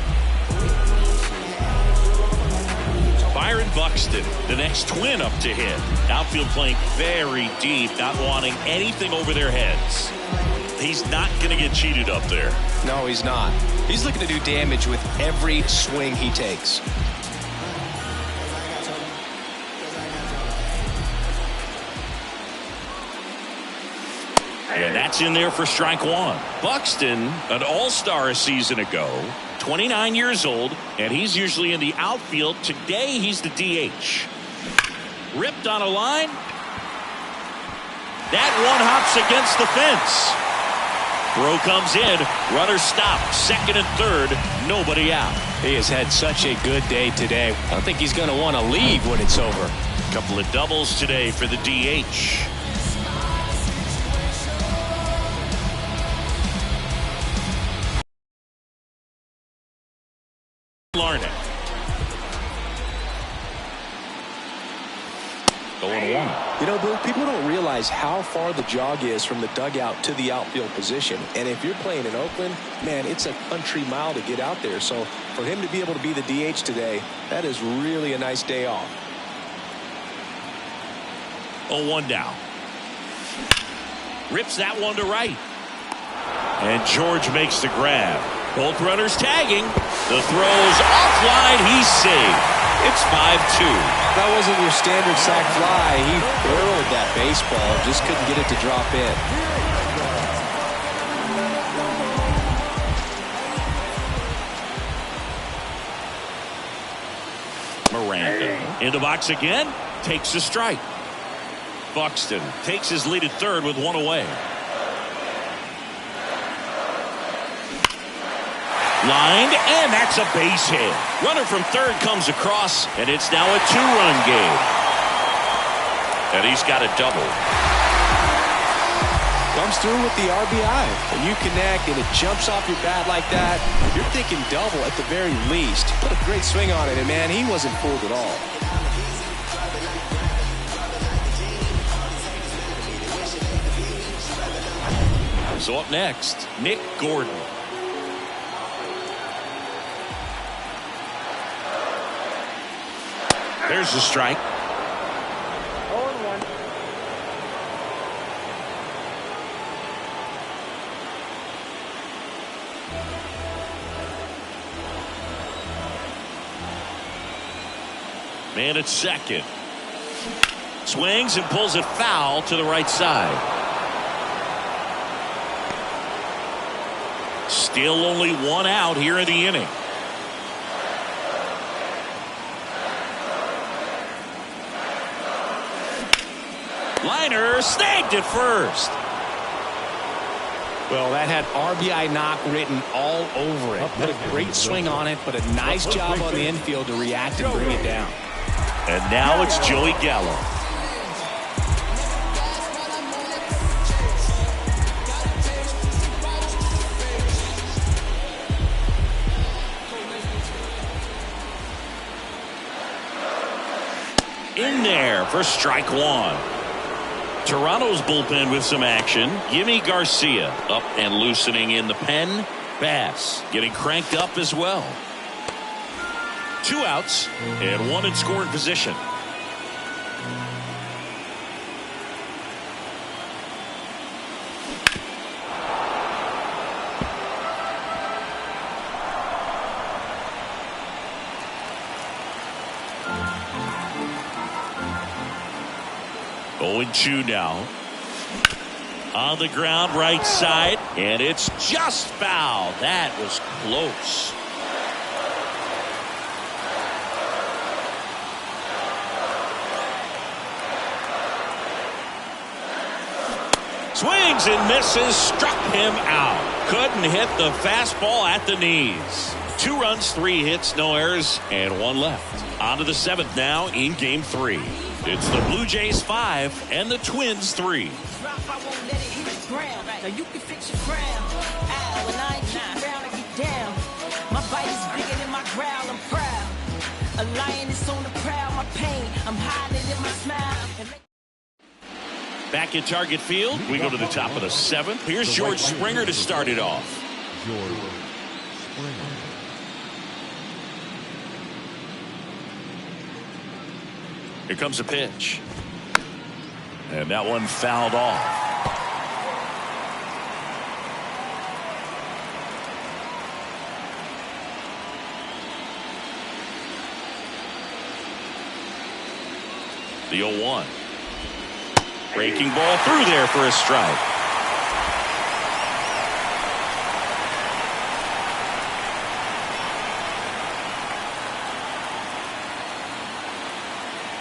Byron Buxton, the next Twin up to hit. Outfield playing very deep, not wanting anything over their heads. He's not going to get cheated up there. No, he's not. He's looking to do damage with every swing he takes. And that's in there for strike one. Buxton, an all-star a season ago, 29 years old, and he's usually in the outfield. Today, he's the DH. Ripped on a line. That one hops against the fence. Throw comes in. Runner stopped. Second and third. Nobody out. He has had such a good day today. I don't think he's going to want to leave when it's over. A couple of doubles today for the DH. Larnett. 0-1. You know, Bill, people don't realize how far the jog is from the dugout to the outfield position. And if you're playing in Oakland, man, it's a country mile to get out there. So for him to be able to be the DH today, that is really a nice day off. 0-1 now. Rips that one to right. And George makes the grab. Both runners tagging. The throw's offline. He's safe. It's 5-2. That wasn't your standard sac fly. He barreled that baseball. Just couldn't get it to drop in. Miranda in the box again. Takes a strike. Buxton takes his lead at third with one away. Lined, and that's a base hit. Runner from third comes across, and it's now a two-run game. And he's got a double. Comes through with the RBI. When you connect and it jumps off your bat like that, you're thinking double at the very least. Put a great swing on it, and man, he wasn't fooled at all. So up next, Nick Gordon. There's the strike. 0-1. Man at second. Swings and pulls it foul to the right side. Still only one out here in the inning. Liner snagged it first. Well, that had RBI knock written all over it. Put a great swing on it, but a nice job on the infield to react and bring it down. And now it's Joey Gallo. In there for strike one. Toronto's bullpen with some action. Yimi Garcia up and loosening in the pen. Bass getting cranked up as well. 2 outs and 1 in scoring position. Going 2 now. On the ground, right side, and it's just foul. That was close. Swings and misses, struck him out. Couldn't hit the fastball at the knees. 2 runs, 3 hits, no errors, and 1 left. On to the 7th now in game 3. It's the Blue Jays 5 and the Twins 3. Now you can fix your crown. Ow, and I ain't keep around to get down. My bite is bigger than my growl, I'm proud. A lion is on the prowl, my pain, I'm hiding it in my smile. Back in target field, we go to the top of the 7th. Here's George Springer to start it off. George Springer. Here comes a pitch. And that one fouled off. The 0-1. Breaking ball through there for a strike.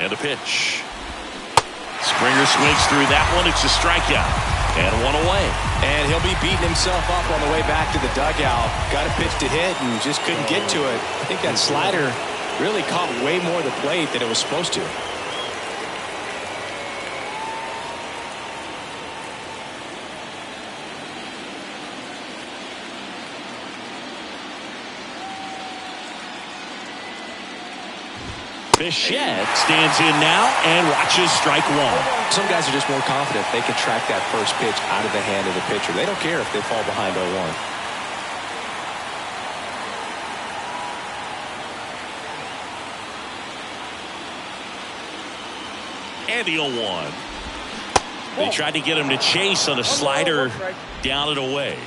And a pitch. Springer swings through that one. It's a strikeout. And one away. And he'll be beating himself up on the way back to the dugout. Got a pitch to hit and just couldn't get to it. I think that slider really caught way more of the plate than it was supposed to. Bichette stands in now and watches strike 1. Some guys are just more confident they can track that first pitch out of the hand of the pitcher. They don't care if they fall behind 0-1. And the 0-1. They tried to get him to chase on a slider down and away.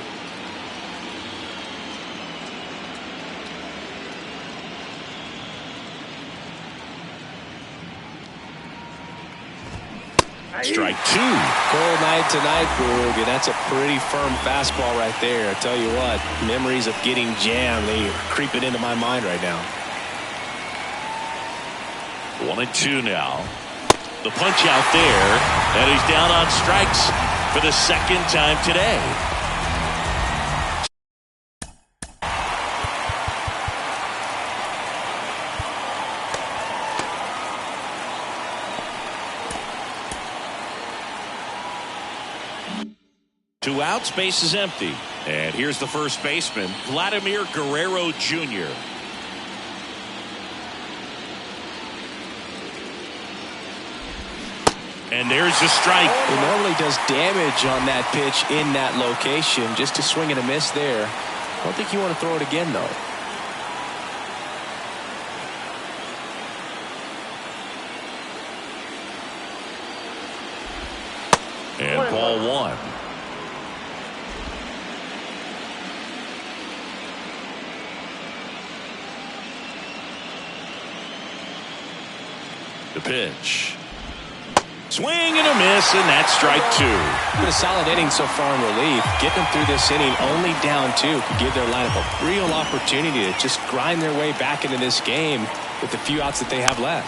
Strike 2. Cold night tonight, Boog, and that's a pretty firm fastball right there. I tell you what, memories of getting jammed, they are creeping into my mind right now. 1-2 now. The punch out there, and he's down on strikes for the 2nd time today. Two outs, base is empty. And here's the first baseman, Vladimir Guerrero Jr. And there's the strike. He normally does damage on that pitch in that location. Just a swing and a miss there. I don't think you want to throw it again, though. And ball 1. The pitch. Swing and a miss, and that's strike 2. Been a solid inning so far in relief. Getting them through this inning only down 2 could give their lineup a real opportunity to just grind their way back into this game with the few outs that they have left.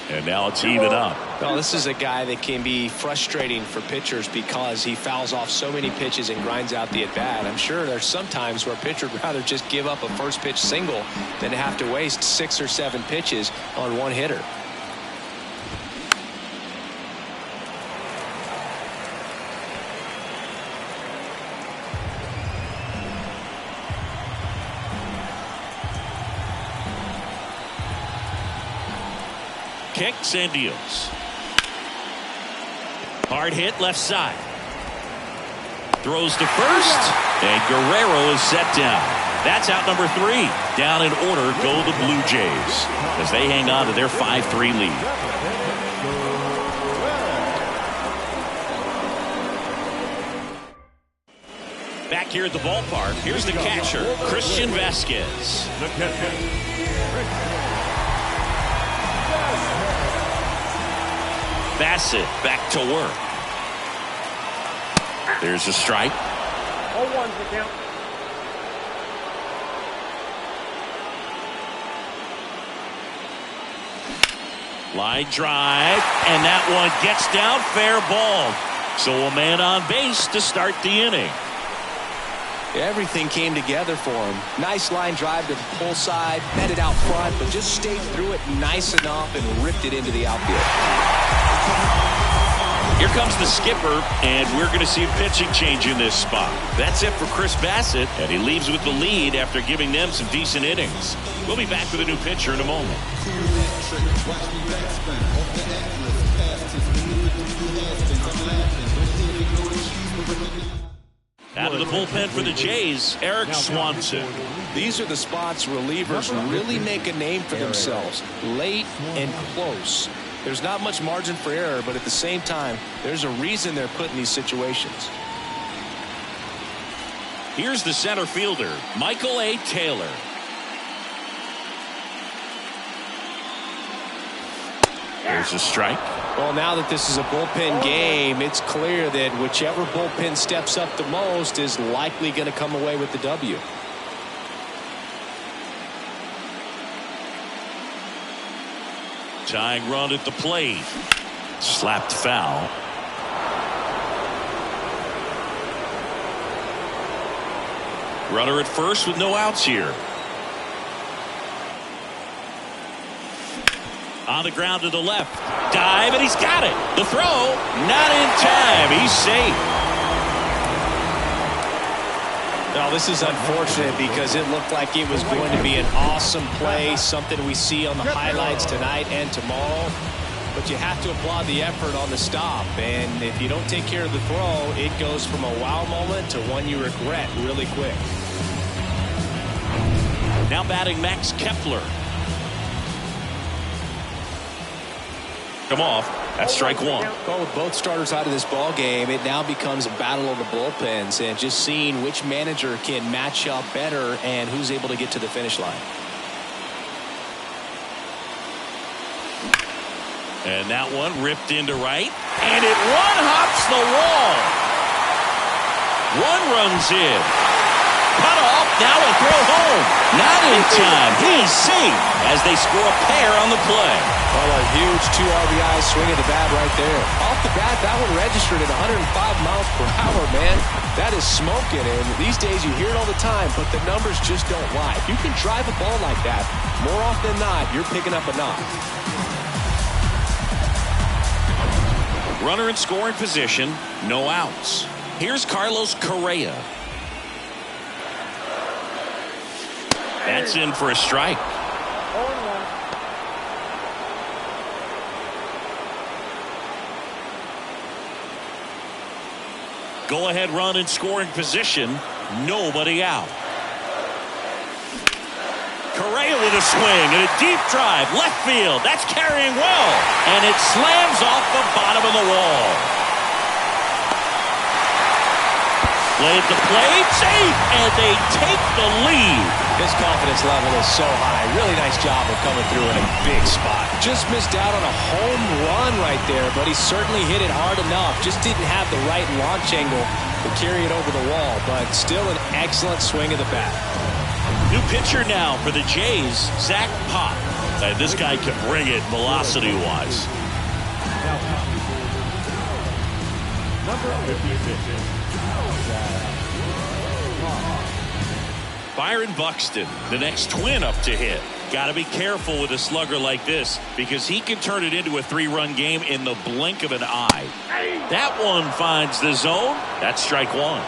And now it's even up. Well, this is a guy that can be frustrating for pitchers because he fouls off so many pitches and grinds out the at-bat. I'm sure there's some times where a pitcher would rather just give up a first pitch single than to have to waste 6 or 7 pitches on one hitter. Kicks and deals. Hard hit left side. Throws to first. And Guerrero is set down. That's out number 3. Down in order go the Blue Jays as they hang on to their 5-3 lead. Back here at the ballpark, here's the catcher, Christian Vasquez. The catcher. Bassett back to work. There's a strike. 0-1's the count. Line drive, and that one gets down, fair ball. So a man on base to start the inning. Everything came together for him. Nice line drive to the pull side, met it out front, but just stayed through it nice enough and ripped it into the outfield. Here comes the skipper, and we're going to see a pitching change in this spot. That's it for Chris Bassett, and he leaves with the lead after giving them some decent innings. We'll be back with a new pitcher in a moment. Out of the bullpen for the Jays, Eric Swanson. These are the spots relievers really make a name for themselves. Late and close. There's not much margin for error, but at the same time, there's a reason they're put in these situations. Here's the center fielder, Michael A. Taylor. There's a strike. Well, now that this is a bullpen game, it's clear that whichever bullpen steps up the most is likely going to come away with the W. Tying run at the plate. Slapped foul. Runner at first with no outs here. On the ground to the left. Dive, and he's got it. The throw, not in time. He's safe. Now, this is unfortunate because it looked like it was going to be an awesome play, something we see on the highlights tonight and tomorrow. But you have to applaud the effort on the stop. And if you don't take care of the throw, it goes from a wow moment to one you regret really quick. Now batting Max Kepler. Come off. That's strike one. Well, with both starters out of this ball game, it now becomes a battle of the bullpens and just seeing which manager can match up better and who's able to get to the finish line. And that one ripped into right, and it one-hops the wall. One runs in. Cut off, now a throw home. Not in time. He's safe as they score a pair on the play. Well, a huge 2 RBI swing of the bat right there. Off the bat, that one registered at 105 miles per hour, man. That is smoking, and these days you hear it all the time, but the numbers just don't lie. If you can drive a ball like that, more often than not, you're picking up a knock. Runner in scoring position, no outs. Here's Carlos Correa. That's in for a strike. Go ahead run in scoring position, nobody out. Correa with a swing and a deep drive left field. That's carrying well, and it slams off the bottom of the wall. Play at the plate, safe, and they take the lead. His confidence level is so high. Really nice job of coming through in a big spot. Just missed out on a home run right there, but he certainly hit it hard enough. Just didn't have the right launch angle to carry it over the wall, but still an excellent swing of the bat. New pitcher now for the Jays, Zach Pop. This guy can bring it velocity-wise. Number 56. Byron Buxton, the next twin up to hit. Got to be careful with a slugger like this because he can turn it into a 3-run game in the blink of an eye. That one finds the zone. That's strike one.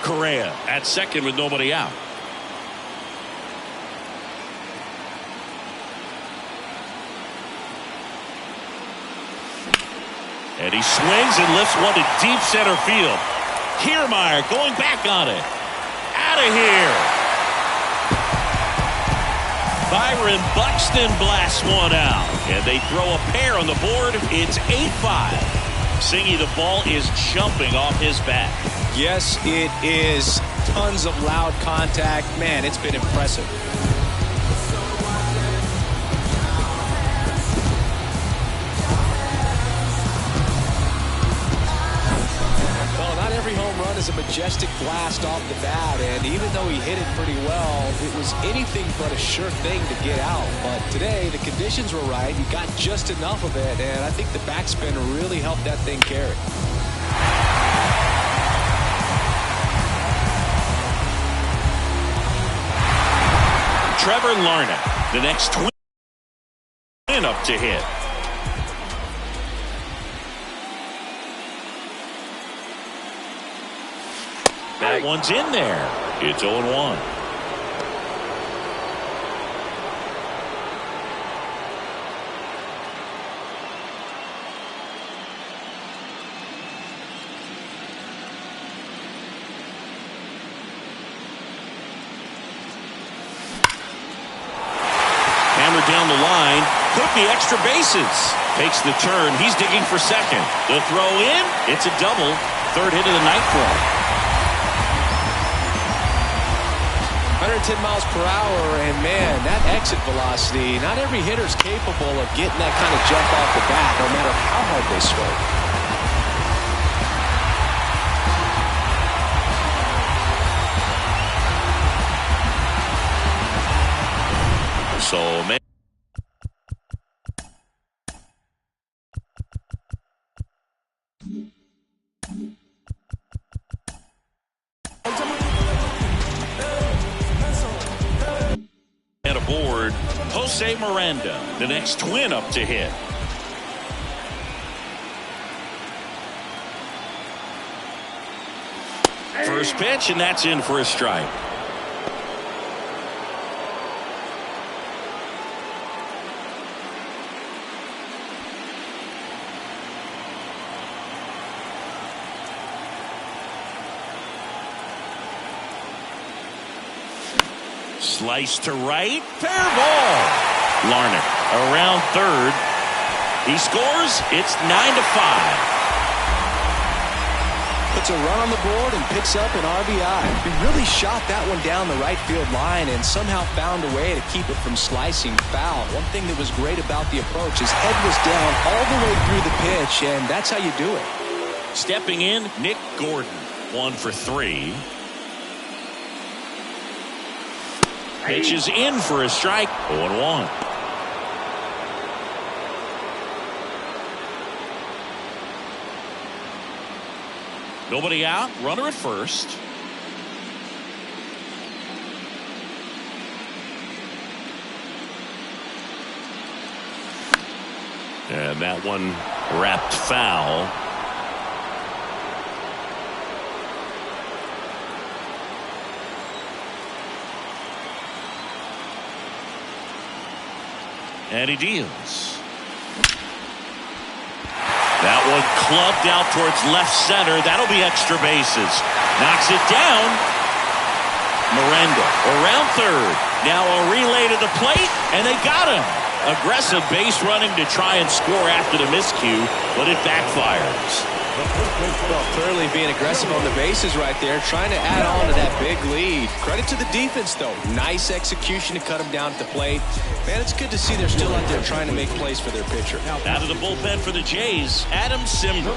Correa at second with nobody out. And he swings and lifts one to deep center field. Kiermaier going back on it. Out of here. Byron Buxton blasts one out. And they throw a pair on the board. It's 8-5. Singy, the ball is jumping off his bat. Yes, it is. Tons of loud contact. Man, it's been impressive. Every home run is a majestic blast off the bat, and even though he hit it pretty well, it was anything but a sure thing to get out. But today, the conditions were right. He got just enough of it, and I think the backspin really helped that thing carry. Trevor Larnach, the next twin up to hit. That one's in there. It's 0-1. Hammered down the line. Could be extra bases. Takes the turn. He's digging for second. The throw in. It's a double. Third hit of the night for him. 110 miles per hour, and man, that exit velocity, not every hitter's capable of getting that kind of jump off the bat, no matter how hard they swing. So, man. And aboard, Jose Miranda, the next twin up to hit. First pitch, and that's in for a strike. Slice to right. Fair ball. Larnach around third. He scores. It's 9-5. Puts a run on the board and picks up an RBI. He really shot that one down the right field line and somehow found a way to keep it from slicing foul. One thing that was great about the approach, his head was down all the way through the pitch, and that's how you do it. Stepping in, Nick Gordon. 1 for 3. Pitch is in for a strike. 0-1. Nobody out. Runner at first. And that one wrapped foul. And he deals. That one clubbed out towards left center. That'll be extra bases. Knocks it down. Miranda around third. Now a relay to the plate, and they got him. Aggressive base running to try and score after the miscue, but it backfires. Well, clearly being aggressive on the bases right there, trying to add on to that big lead. Credit to the defense, though. Nice execution to cut him down at the plate. Man, it's good to see they're still out there trying to make plays for their pitcher. Out of the bullpen for the Jays, Adam Simber.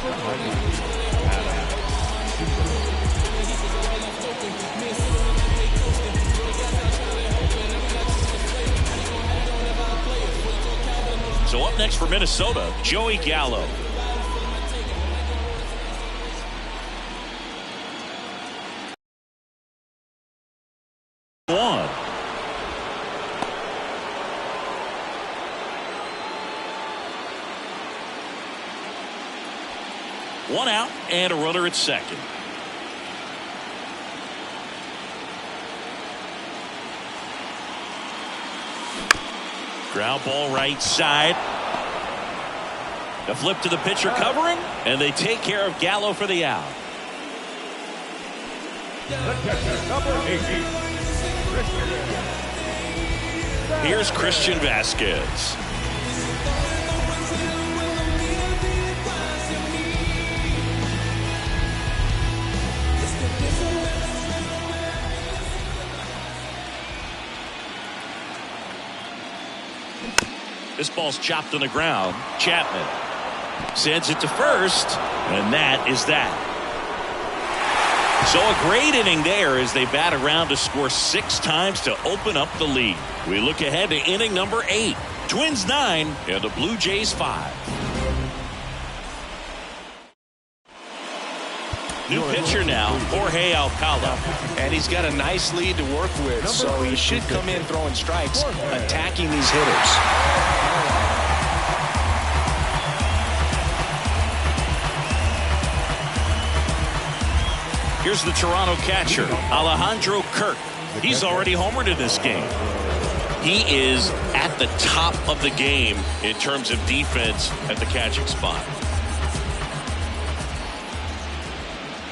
So up next for Minnesota, Joey Gallo. One out and a runner at second. Ground ball right side. The flip to the pitcher covering, and they take care of Gallo for the out. Here's Christian Vasquez. This ball's chopped on the ground. Chapman sends it to first, and that is that. So a great inning there as they bat around to score 6 times to open up the lead. We look ahead to inning number 8. Twins 9 and the Blue Jays 5. New pitcher now, Jorge Alcala. And he's got a nice lead to work with, so he should come in throwing strikes, attacking these hitters. Here's the Toronto catcher, Alejandro Kirk. He's already homered in this game. He is at the top of the game in terms of defense at the catching spot.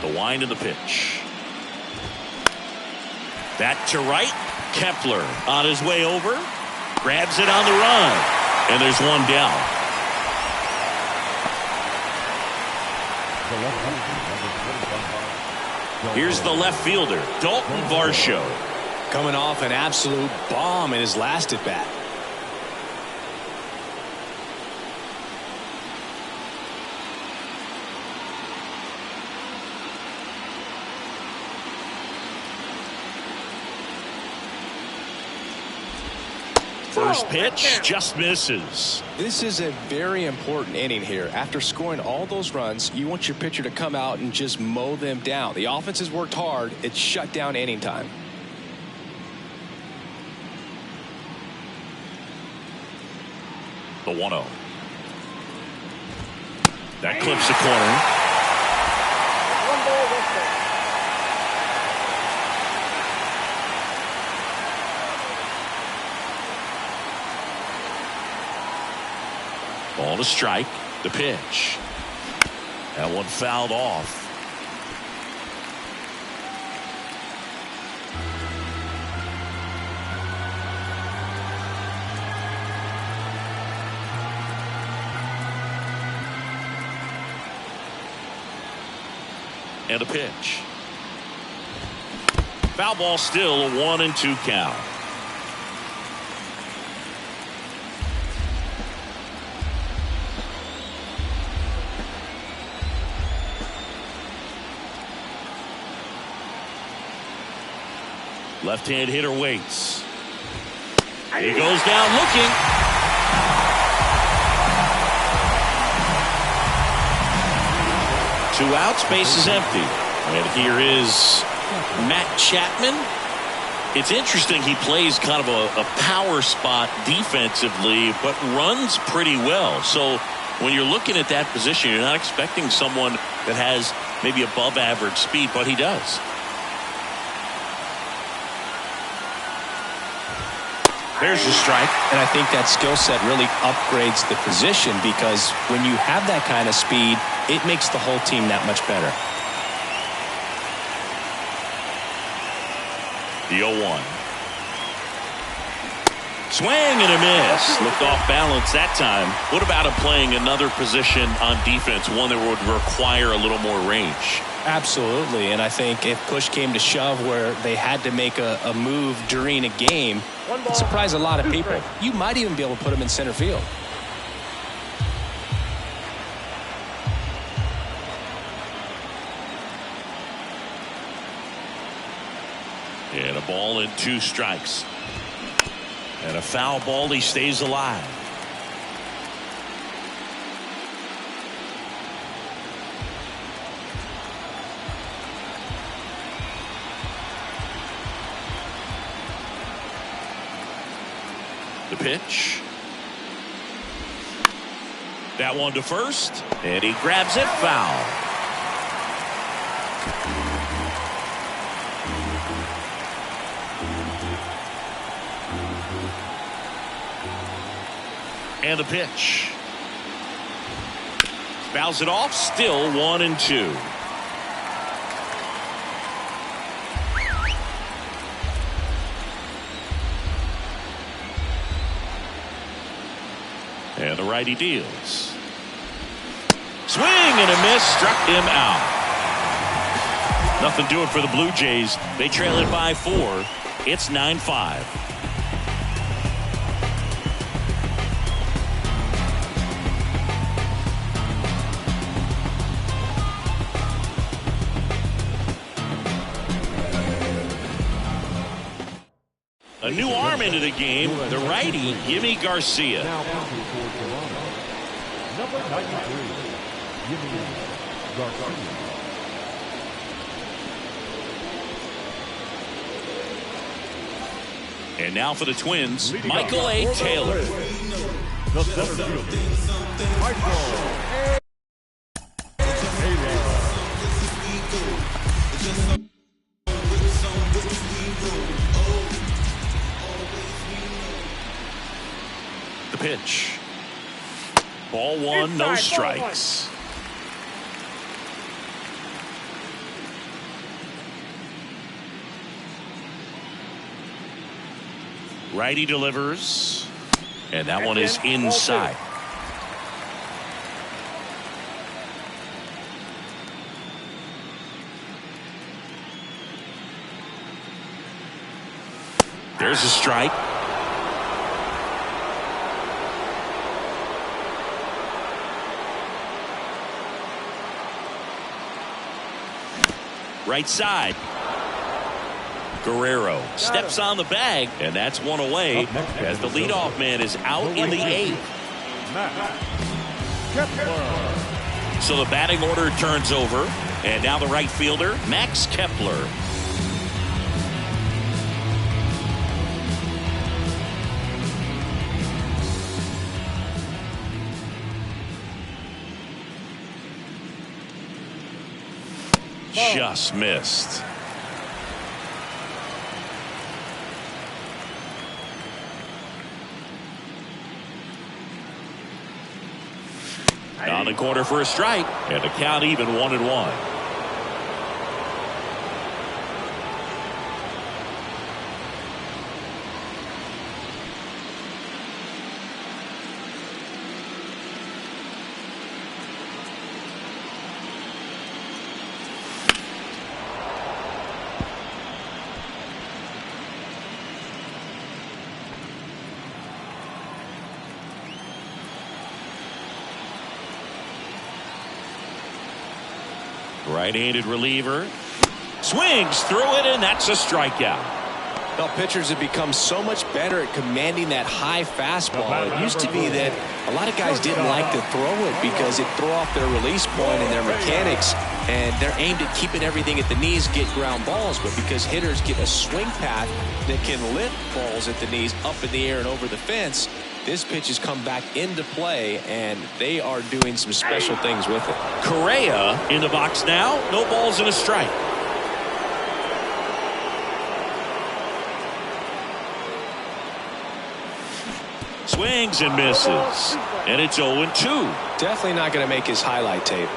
The wind of the pitch. That to right. Kepler on his way over. Grabs it on the run. And there's one down. Here's the left fielder, Dalton Varsho. Coming off an absolute bomb in his last at bat. First pitch just misses. This is a very important inning here. After scoring all those runs, you want your pitcher to come out and just mow them down. The offense has worked hard. It's shut down inning time. The 1-0. That clips the corner. One ball, one strike. Ball to strike. The pitch. That one fouled off. And a pitch. Foul ball, still a 1-2 count. Left-hand hitter waits. He goes down looking. Two outs, base is empty. And here is Matt Chapman. It's interesting, he plays kind of a power spot defensively, but runs pretty well. So when you're looking at that position, you're not expecting someone that has maybe above average speed, but he does. There's the strike. And I think that skill set really upgrades the position, because when you have that kind of speed, it makes the whole team that much better. The 0-1. Swing and a miss. Looked off balance that time. What about him playing another position on defense, one that would require a little more range? Absolutely. And I think if push came to shove where they had to make a move during a game, it surprised a lot of people. You might even be able to put him in center field. And a ball and 2 strikes. And a foul ball, he stays alive. The pitch. That one to first, and he grabs it, foul. And the pitch. Fouls it off, still 1-2. And the righty deals. Swing and a miss, struck him out. Nothing doing for the Blue Jays. They trail it by 4. It's 9-5. A new arm into the game, the righty, Yimi Garcia. Now punting for Toronto, number 93, Yimi Garcia. And now for the Twins, Michael A. Taylor. The center fielder, Michael A. Taylor. pitch. Ball one, no strikes. Righty delivers, and that one is inside. There's a strike. Right side. Guerrero steps on the bag, and that's one away as the leadoff man is out in the 8th. So the batting order turns over, and now the right fielder, Max Kepler. Just missed. On the corner for a strike, and the count even 1-1. Right-handed reliever swings through it, and that's a strikeout. Well, pitchers have become so much better at commanding that high fastball. It used to be that a lot of guys didn't like to throw it because it threw off their release point and their mechanics, and they're aimed at keeping everything at the knees, get ground balls. But because hitters get a swing path that can lift balls at the knees up in the air and over the fence, this pitch has come back into play, and they are doing some special things with it. Correa in the box now. No balls and a strike. Swings and misses. And it's 0-2. Definitely not going to make his highlight tape.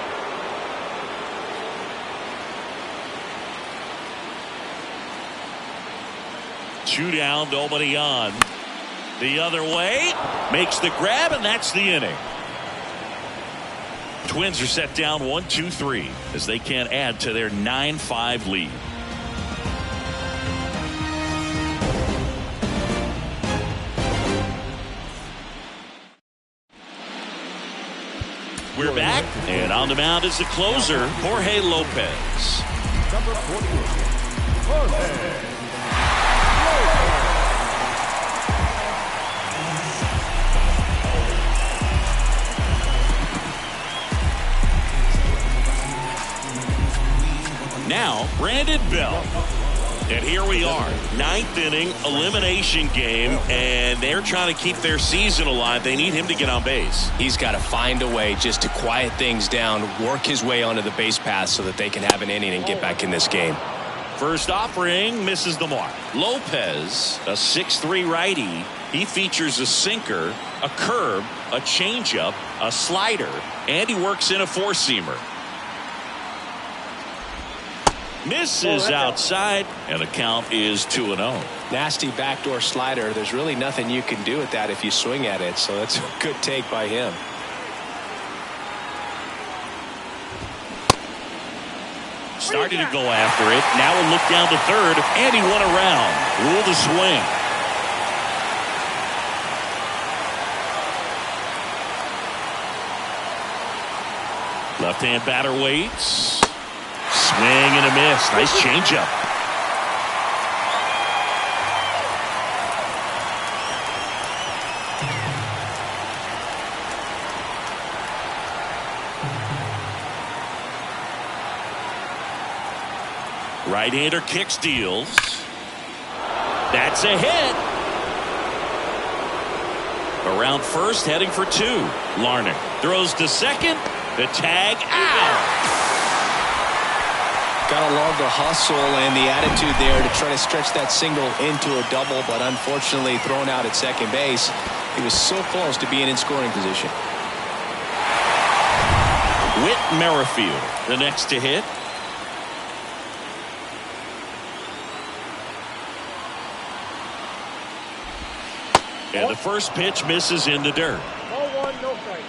Two down, nobody on. The other way, makes the grab, and that's the inning. Twins are set down 1-2-3 as they can't add to their 9-5 lead. We're back, and on the mound is the closer, Jorge Lopez. Number 48, Jorge. Now, Brandon Bell. And here we are, 9th inning, elimination game, and they're trying to keep their season alive. They need him to get on base. He's got to find a way just to quiet things down, work his way onto the base path so that they can have an inning and get back in this game. First offering misses the mark. Lopez, a 6'3" righty. He features a sinker, a curve, a changeup, a slider, and he works in a four-seamer. Misses outside, and the count is 2-0. Nasty backdoor slider. There's really nothing you can do with that if you swing at it, so that's a good take by him. Starting to go after it. Now a look down to third, and he went around. Ruled a swing. Left-hand batter waits. Swing and a miss. Nice changeup. Right-hander kicks, deals. That's a hit. Around first, heading for two. Larnach throws to second. The tag out. Gotta love the hustle and the attitude there to try to stretch that single into a double, but unfortunately thrown out at second base. He was so close to being in scoring position. Whit Merrifield, the next to hit. And the first pitch misses in the dirt. No one, no strike.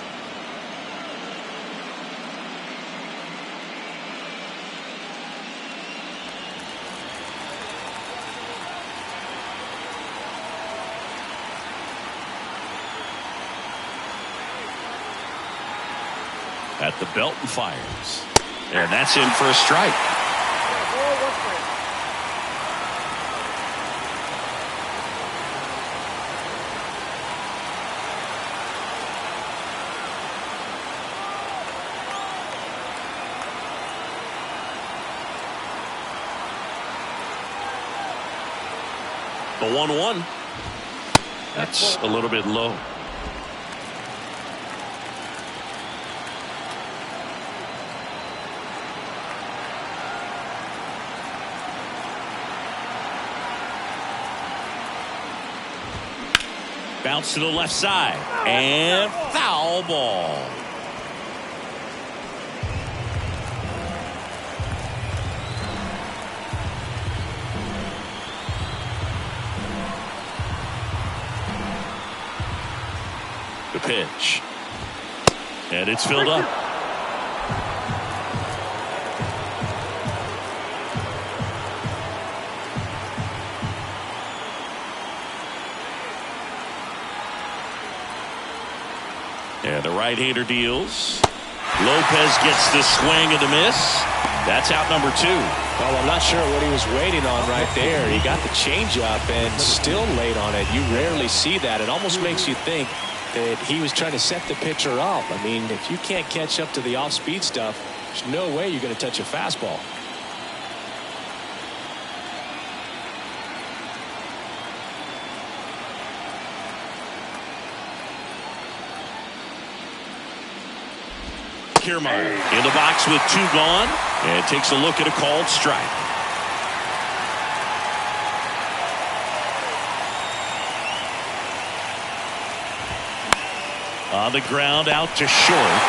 At the belt and fires. And that's in for a strike. Ball, 1 strike. The 1-1. That's a little bit low. Bounce to the left side. And foul ball. The pitch. And it's filled up. And the right-hander deals. Lopez gets the swing and the miss. That's out number 2. Well, I'm not sure what he was waiting on right there. He got the changeup and still late on it. You rarely see that. It almost makes you think that he was trying to set the pitcher up. I mean, if you can't catch up to the off-speed stuff, there's no way you're going to touch a fastball. Kiermaier in the box with 2 gone and takes a look at a called strike. On the ground out to short.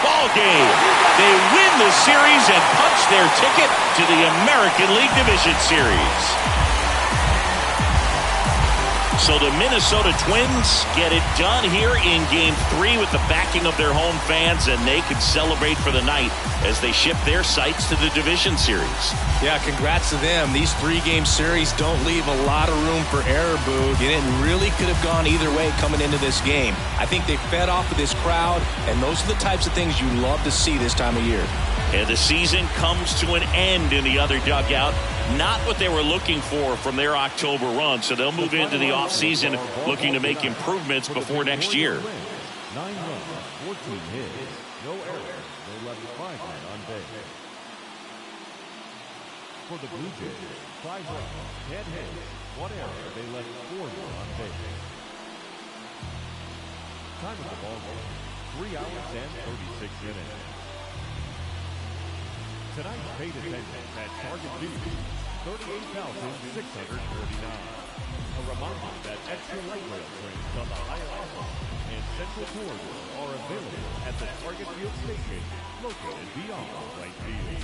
Ball game. They win the series and punch their ticket to the American League Division Series. So the Minnesota Twins get it done here in Game 3 with the backing of their home fans, and they can celebrate for the night as they shift their sights to the Division Series. Yeah, congrats to them. These 3-game series don't leave a lot of room for error, Boog. And it really could have gone either way coming into this game. I think they fed off of this crowd, and those are the types of things you love to see this time of year. And the season comes to an end in the other dugout. Not what they were looking for from their October run. So they'll move into the offseason looking to make improvements before next year. 9 runs, 14 hits, no errors. They left 5 men on base. For the Blue Jays, 5 runs, 10 hits, 1 error. They left 4 men on base. Time of the ball game, 3 hours and 36 minutes. Tonight's paid attendance at Target Field, 38,649. A reminder that extra light rail trains on the higher level and central corridor are available at the Target Field station located beyond the right field.